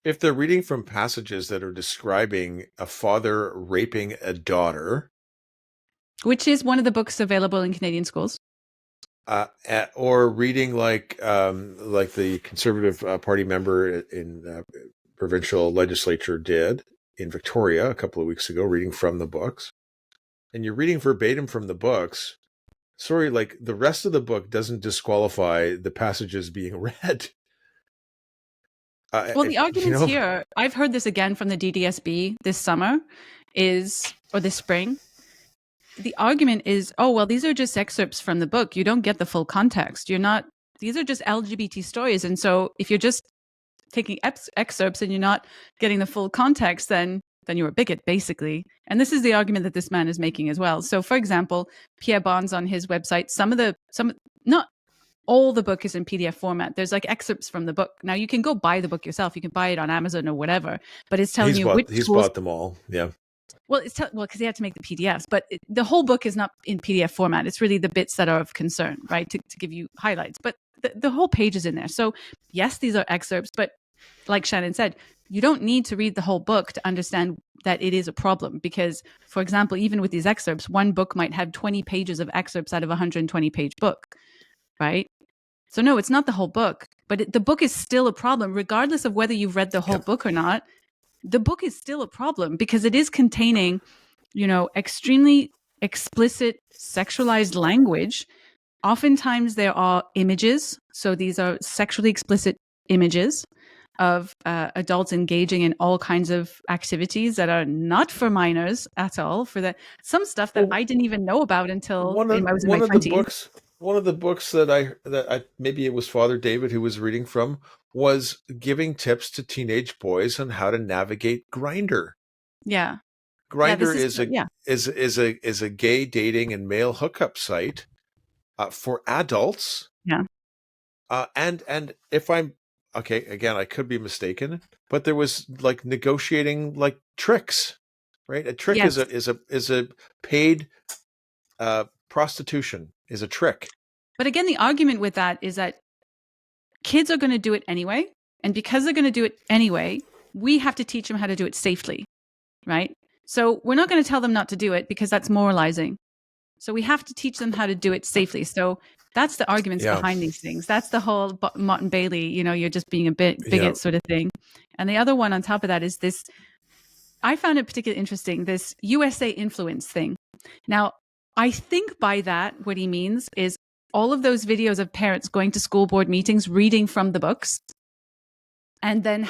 If they're reading from passages that are describing a father raping a daughter, which is one of the books available in Canadian schools, or reading like the Conservative Party member in provincial legislature did in Victoria a couple of weeks ago, reading from the books, and you're reading verbatim from the books. Sorry, like the rest of the book doesn't disqualify the passages being read. Well, the arguments here, I've heard this again from the DDSB this summer, or this spring. The argument is, oh, well, these are just excerpts from the book. You don't get the full context. These are just LGBT stories. And so if you're just taking excerpts and you're not getting the full context, then you're a bigot, basically. And this is the argument that this man is making as well. So, for example, Pierre Barnes on his website, not all the book is in PDF format. There's like excerpts from the book. Now you can go buy the book yourself. You can buy it on Amazon or whatever, but it's telling he's bought them all. Yeah. Well, because he had to make the PDFs, but the whole book is not in PDF format. It's really the bits that are of concern, right? To give you highlights, but the whole page is in there. So yes, these are excerpts, but like Shannon said, you don't need to read the whole book to understand that it is a problem. Because, for example, even with these excerpts, one book might have 20 pages of excerpts out of a 120-page book, right? So no, it's not the whole book, but the book is still a problem, regardless of whether you've read the whole book or not. The book is still a problem because it is containing, extremely explicit sexualized language. Oftentimes there are images. So these are sexually explicit images of adults engaging in all kinds of activities that are not for minors at all. Some stuff that I didn't even know about until I was in my 20s. One of the books that I maybe it was Father David who was reading from was giving tips to teenage boys on how to navigate Grindr. Yeah, Grindr is a gay dating and male hookup site for adults. Yeah, and if I'm okay, again, I could be mistaken, but there was like negotiating like tricks, right? A trick is a paid prostitution is a trick. But again, the argument with that is that kids are going to do it anyway. And because they're going to do it anyway, we have to teach them how to do it safely, right? So we're not going to tell them not to do it because that's moralizing. So we have to teach them how to do it safely. So that's the arguments behind these things. That's the whole Mott and Bailey, you're just being a bigot sort of thing. And the other one on top of that is this, I found it particularly interesting, this USA influence thing. Now, I think by that, what he means is all of those videos of parents going to school board meetings, reading from the books, and then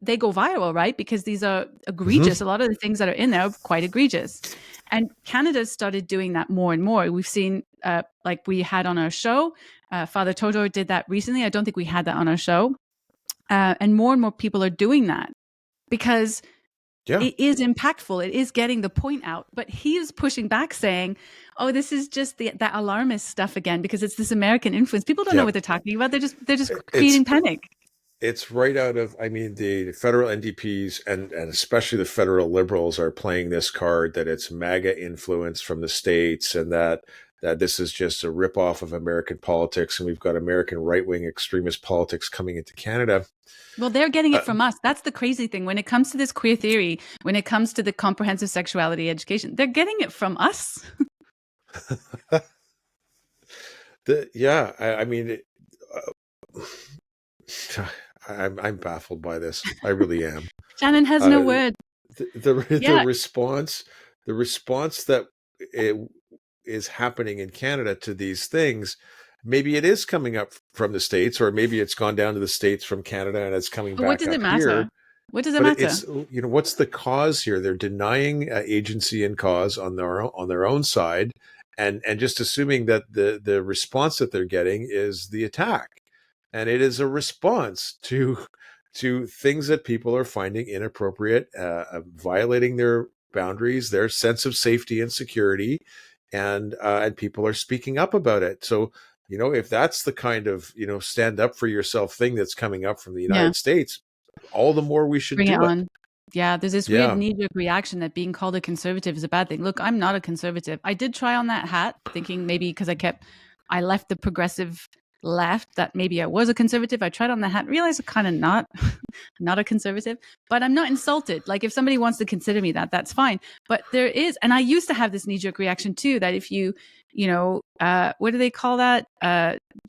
they go viral, right? Because these are egregious. Mm-hmm. A lot of the things that are in there are quite egregious. And Canada's started doing that more and more. We've seen, like we had on our show, Father Toto did that recently. I don't think we had that on our show. And more people are doing that because it is impactful. It is getting the point out. But he is pushing back saying, oh, this is just that alarmist stuff again, because it's this American influence. People don't know what they're talking about. They're just creating panic. It's right out of, the federal NDPs and especially the federal Liberals are playing this card that it's MAGA influence from the States and that this is just a ripoff of American politics and we've got American right-wing extremist politics coming into Canada. Well, they're getting it from us. That's the crazy thing. When it comes to this queer theory, when it comes to the comprehensive sexuality education, they're getting it from us. I'm baffled by this. I really am. Shannon has no word. The response that is happening in Canada to these things, maybe it is coming up from the States, or maybe it's gone down to the States from Canada and it's coming back. What does it matter? Here. What does it matter? It's, what's the cause here? They're denying agency and cause on their own side, and just assuming that the response that they're getting is the attack. And it is a response to things that people are finding inappropriate, violating their boundaries, their sense of safety and security, and people are speaking up about it. So, if that's the kind of, stand up for yourself thing that's coming up from the United States, all the more we should bring do it on. Yeah, there's this weird knee-jerk reaction that being called a conservative is a bad thing. Look, I'm not a conservative. I did try on that hat, thinking maybe because I left the progressive left, that maybe I was a conservative. I tried on the hat, realized I'm kind of not, not a conservative, but I'm not insulted. Like if somebody wants to consider me that, that's fine. But there is, and I used to have this knee-jerk reaction too, that if you what do they call that?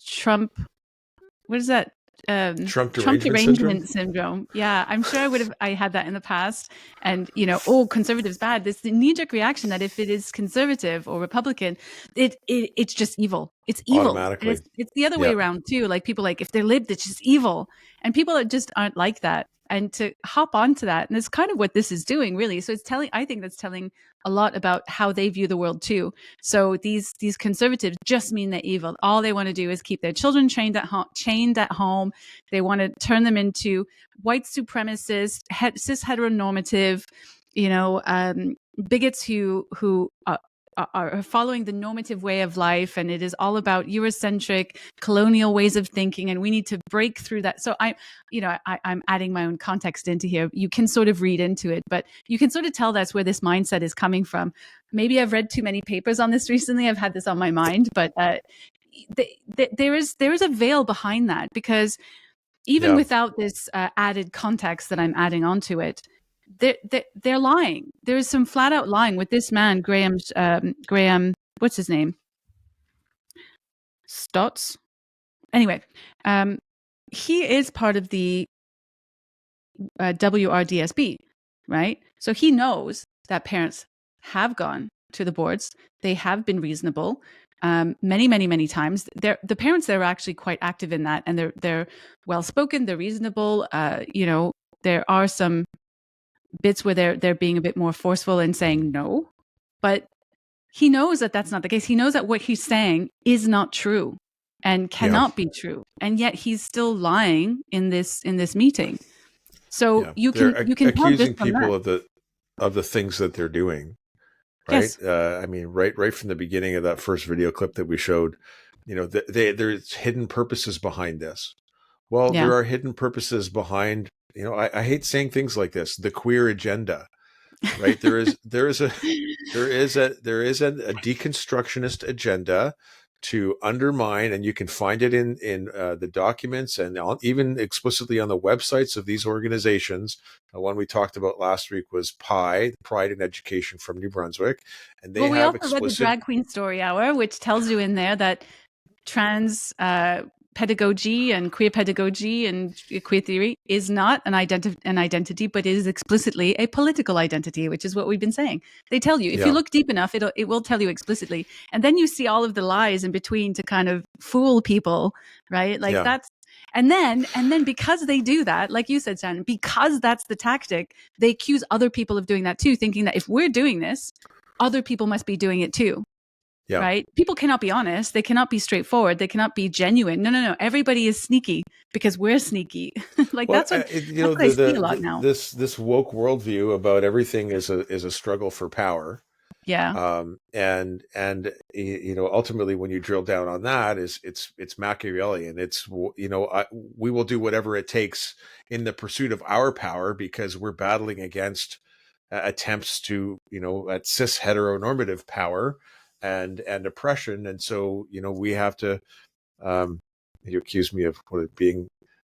Trump, what is that? Trump derangement syndrome. Yeah, I'm sure I had that in the past. And, conservatives bad. This knee-jerk reaction that if it is conservative or Republican, it's just evil. It's evil. Automatically. It's the other way around too. Like people like, if they're Lib, it's just evil. And people that just aren't like that. And to hop onto that, and it's kind of what this is doing, really. So I think that's telling a lot about how they view the world too. So these conservatives just mean they're evil. All they want to do is keep their children chained at home. They want to turn them into white supremacists, cis heteronormative, bigots who are following the normative way of life, and it is all about Eurocentric colonial ways of thinking, and we need to break through that. So I'm adding my own context into here. You can sort of read into it, but you can sort of tell that's where this mindset is coming from. Maybe I've read too many papers on this recently. I've had this on my mind, but there is a veil behind that, because even without this added context that I'm adding onto it, they're lying. There is some flat out lying with this man, Graham, what's his name? Stotts. Anyway, he is part of the WRDSB, right? So he knows that parents have gone to the boards. They have been reasonable. Many, many, many times. The parents there are actually quite active in that, and they're well spoken. They're reasonable. There are some bits where they're being a bit more forceful and saying no, but he knows that that's not the case. He knows that what he's saying is not true and cannot be true, and yet he's still lying in this meeting. So you can accusing people of the things that they're doing, right? Yes. I mean, right from the beginning of that first video clip that we showed, there's hidden purposes behind this. Well, there are hidden purposes behind. I hate saying things like this. The queer agenda, right? There is a deconstructionist agenda to undermine, and you can find it in the documents and even explicitly on the websites of these organizations. The one we talked about last week was PI, Pride in Education from New Brunswick, and they we also read the Drag Queen Story Hour, which tells you in there that trans pedagogy and queer pedagogy and queer theory is not an identity, but it is explicitly a political identity, which is what we've been saying. They tell you, if you look deep enough, it will tell you explicitly. And then you see all of the lies in between to kind of fool people, right? Like that's, and then because they do that, like you said, Shannon, because that's the tactic, they accuse other people of doing that too, thinking that if we're doing this, other people must be doing it too. Yeah. Right? People cannot be honest. They cannot be straightforward. They cannot be genuine. No. Everybody is sneaky because we're sneaky. That's what I see a lot now. This woke worldview about everything is a struggle for power. Yeah. And ultimately, when you drill down on that, it's Machiavellian. It's we will do whatever it takes in the pursuit of our power because we're battling against attempts to at cis heteronormative power and oppression, and so we have to. You accuse me of being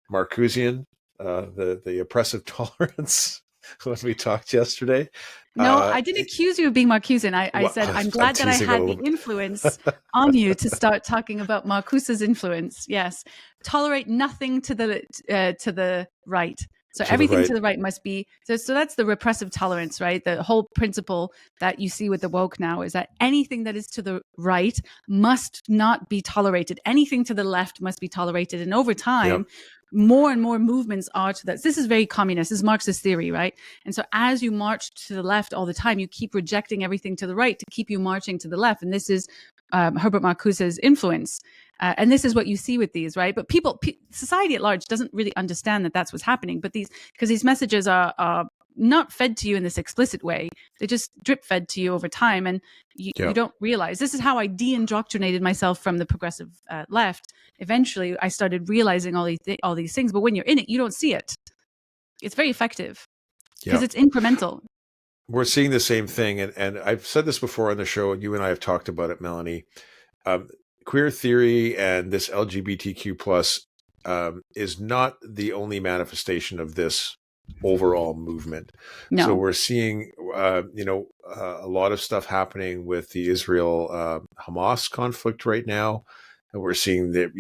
Marcusean, the oppressive tolerance when we talked yesterday. No, I didn't accuse you of being Marcusean. I said I'm glad that I had the influence on you to start talking about Marcuse's influence. Yes, tolerate nothing to the right. So everything to the right must be, so that's the repressive tolerance, right? The whole principle that you see with the woke now is that anything that is to the right must not be tolerated. Anything to the left must be tolerated. And over time, more and more movements are to that. This is very communist. This is Marxist theory, right? And so as you march to the left all the time, you keep rejecting everything to the right to keep you marching to the left. And this is Herbert Marcuse's influence. And this is what you see with these, right? But society at large doesn't really understand that that's what's happening. But because these messages are not fed to you in this explicit way, they just drip fed to you over time, and you don't realize. This is how I de-indoctrinated myself from the progressive left. Eventually, I started realizing all these things. But when you're in it, you don't see it. It's very effective because it's incremental. We're seeing the same thing, and I've said this before on the show, and you and I have talked about it, Melanie. queer theory and this LGBTQ plus is not the only manifestation of this overall movement. No. So we're seeing, a lot of stuff happening with the Israel Hamas conflict right now, and we're seeing that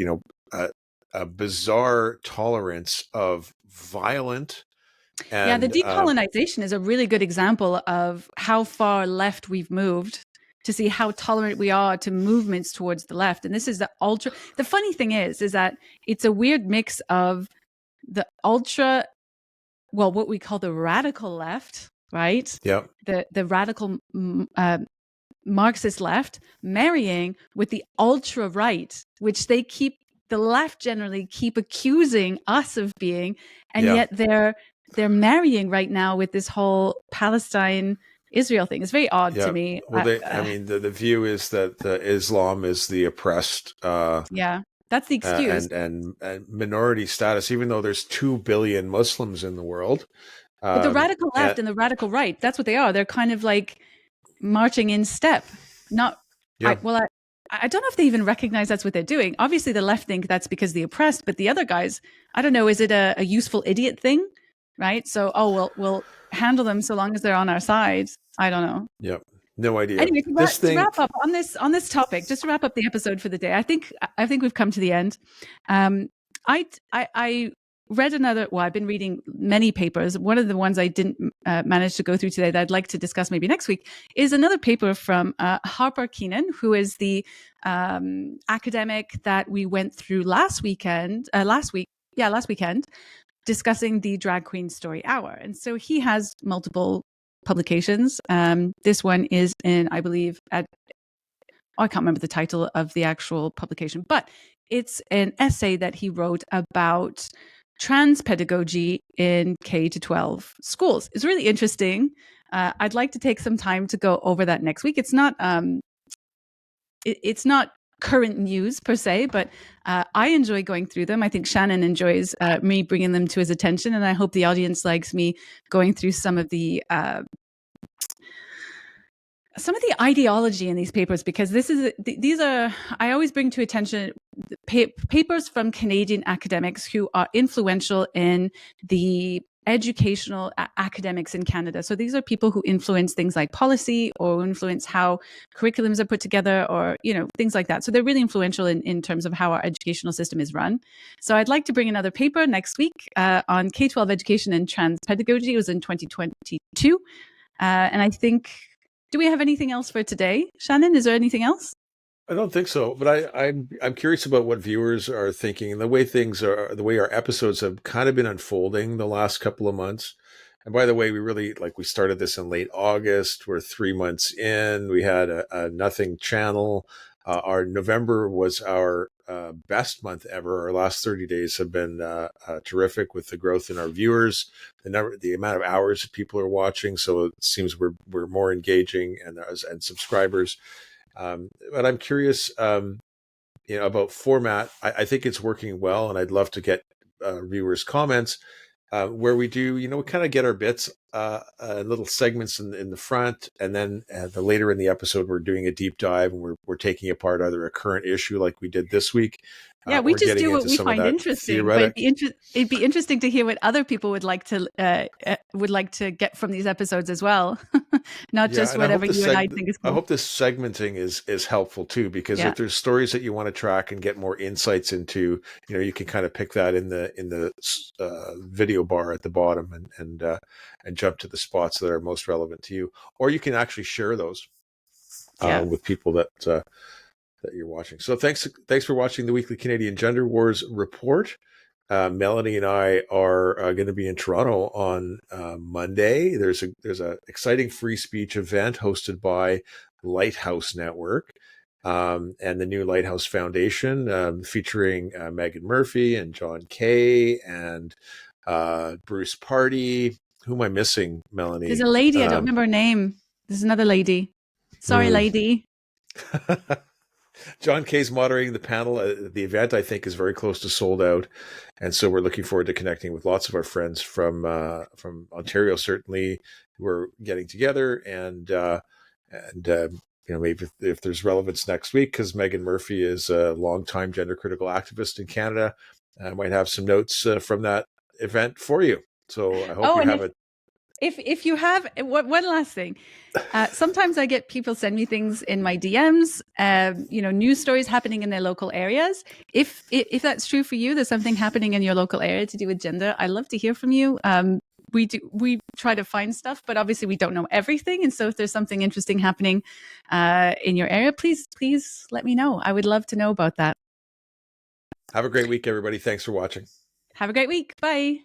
a bizarre tolerance of violent. And, the decolonization is a really good example of how far left we've moved, to see how tolerant we are to movements towards the left. And this is the funny thing is that it's a weird mix of the what we call the radical left, right? Yeah. The radical Marxist left marrying with the ultra right, which the left generally keep accusing us of being, and yet they're marrying right now with this whole Palestine Israel thing. It's very odd to me. Well, the view is that Islam is the oppressed. That's the excuse. And minority status, even though there's 2 billion Muslims in the world. But the radical left and the radical right, that's what they are. They're kind of like marching in step. I don't know if they even recognize that's what they're doing. Obviously, the left think that's because the oppressed, but the other guys, I don't know, is it a useful idiot thing? Right? So, we'll handle them so long as they're on our side. I don't know. Yep. No idea. Anyway, to wrap up on this topic, just to wrap up the episode for the day, I think we've come to the end. I read another. Well, I've been reading many papers. One of the ones I didn't manage to go through today that I'd like to discuss maybe next week is another paper from Harper Keenan, who is the academic that we went through last weekend, discussing the Drag Queen Story Hour. And so he has multiple publications. This one is in, I believe, I can't remember the title of the actual publication, but it's an essay that he wrote about trans pedagogy in K-12 schools. It's really interesting. I'd like to take some time to go over that next week. It's not current news per se, but I enjoy going through them. I think Shannon enjoys me bringing them to his attention, and I hope the audience likes me going through some of the ideology in these papers, because these are I always bring to attention papers from Canadian academics who are influential in the educational academics in Canada. So these are people who influence things like policy or influence how curriculums are put together, or things like that. So they're really influential in terms of how our educational system is run. So I'd like to bring another paper next week on K-12 education and trans pedagogy. It was in 2022, and I think. Do we have anything else for today, Shannon? Is there anything else? I don't think so, but I'm curious about what viewers are thinking, and the way our episodes have kind of been unfolding the last couple of months. And by the way, we started this in late August. We're 3 months in. We had a nothing channel. Our November was our best month ever. Our last 30 days have been terrific with the growth in our viewers, the amount of hours that people are watching. So it seems we're more engaging and subscribers. But I'm curious, about format. I think it's working well, and I'd love to get viewers' comments. Where we do, we kind of get our bits, little segments in the front, and then the later in the episode, we're doing a deep dive, and we're taking apart either a current issue like we did this week. Yeah, we just do what we find interesting. But it'd be interesting to hear what other people would like to get from these episodes as well, not just whatever you and I think is cool. I hope this segmenting is helpful too, because if there's stories that you want to track and get more insights into, you can kind of pick that in the video bar at the bottom and jump to the spots that are most relevant to you, or you can actually share those with people that you're watching. So thanks for watching the weekly Canadian Gender Wars report. Melanie and I are going to be in Toronto on Monday. There's a exciting free speech event hosted by Lighthouse Network and the new Lighthouse Foundation, featuring Megan Murphy and John Kay and Bruce Party. Who am I missing, Melanie? There's a lady. I don't remember her name. There's another lady. Sorry, lady. John Kay's moderating the panel. The event, I think, is very close to sold out, and so we're looking forward to connecting with lots of our friends from Ontario, certainly, who are getting together and maybe if there's relevance next week, because Megan Murphy is a longtime gender critical activist in Canada, I might have some notes from that event for you. So I hope you have it. If you have one last thing, sometimes I get people send me things in my DMs, news stories happening in their local areas. If that's true for you, there's something happening in your local area to do with gender, I'd love to hear from you. We try to find stuff, but obviously we don't know everything. And so if there's something interesting happening in your area, please let me know. I would love to know about that. Have a great week, everybody. Thanks for watching. Have a great week. Bye.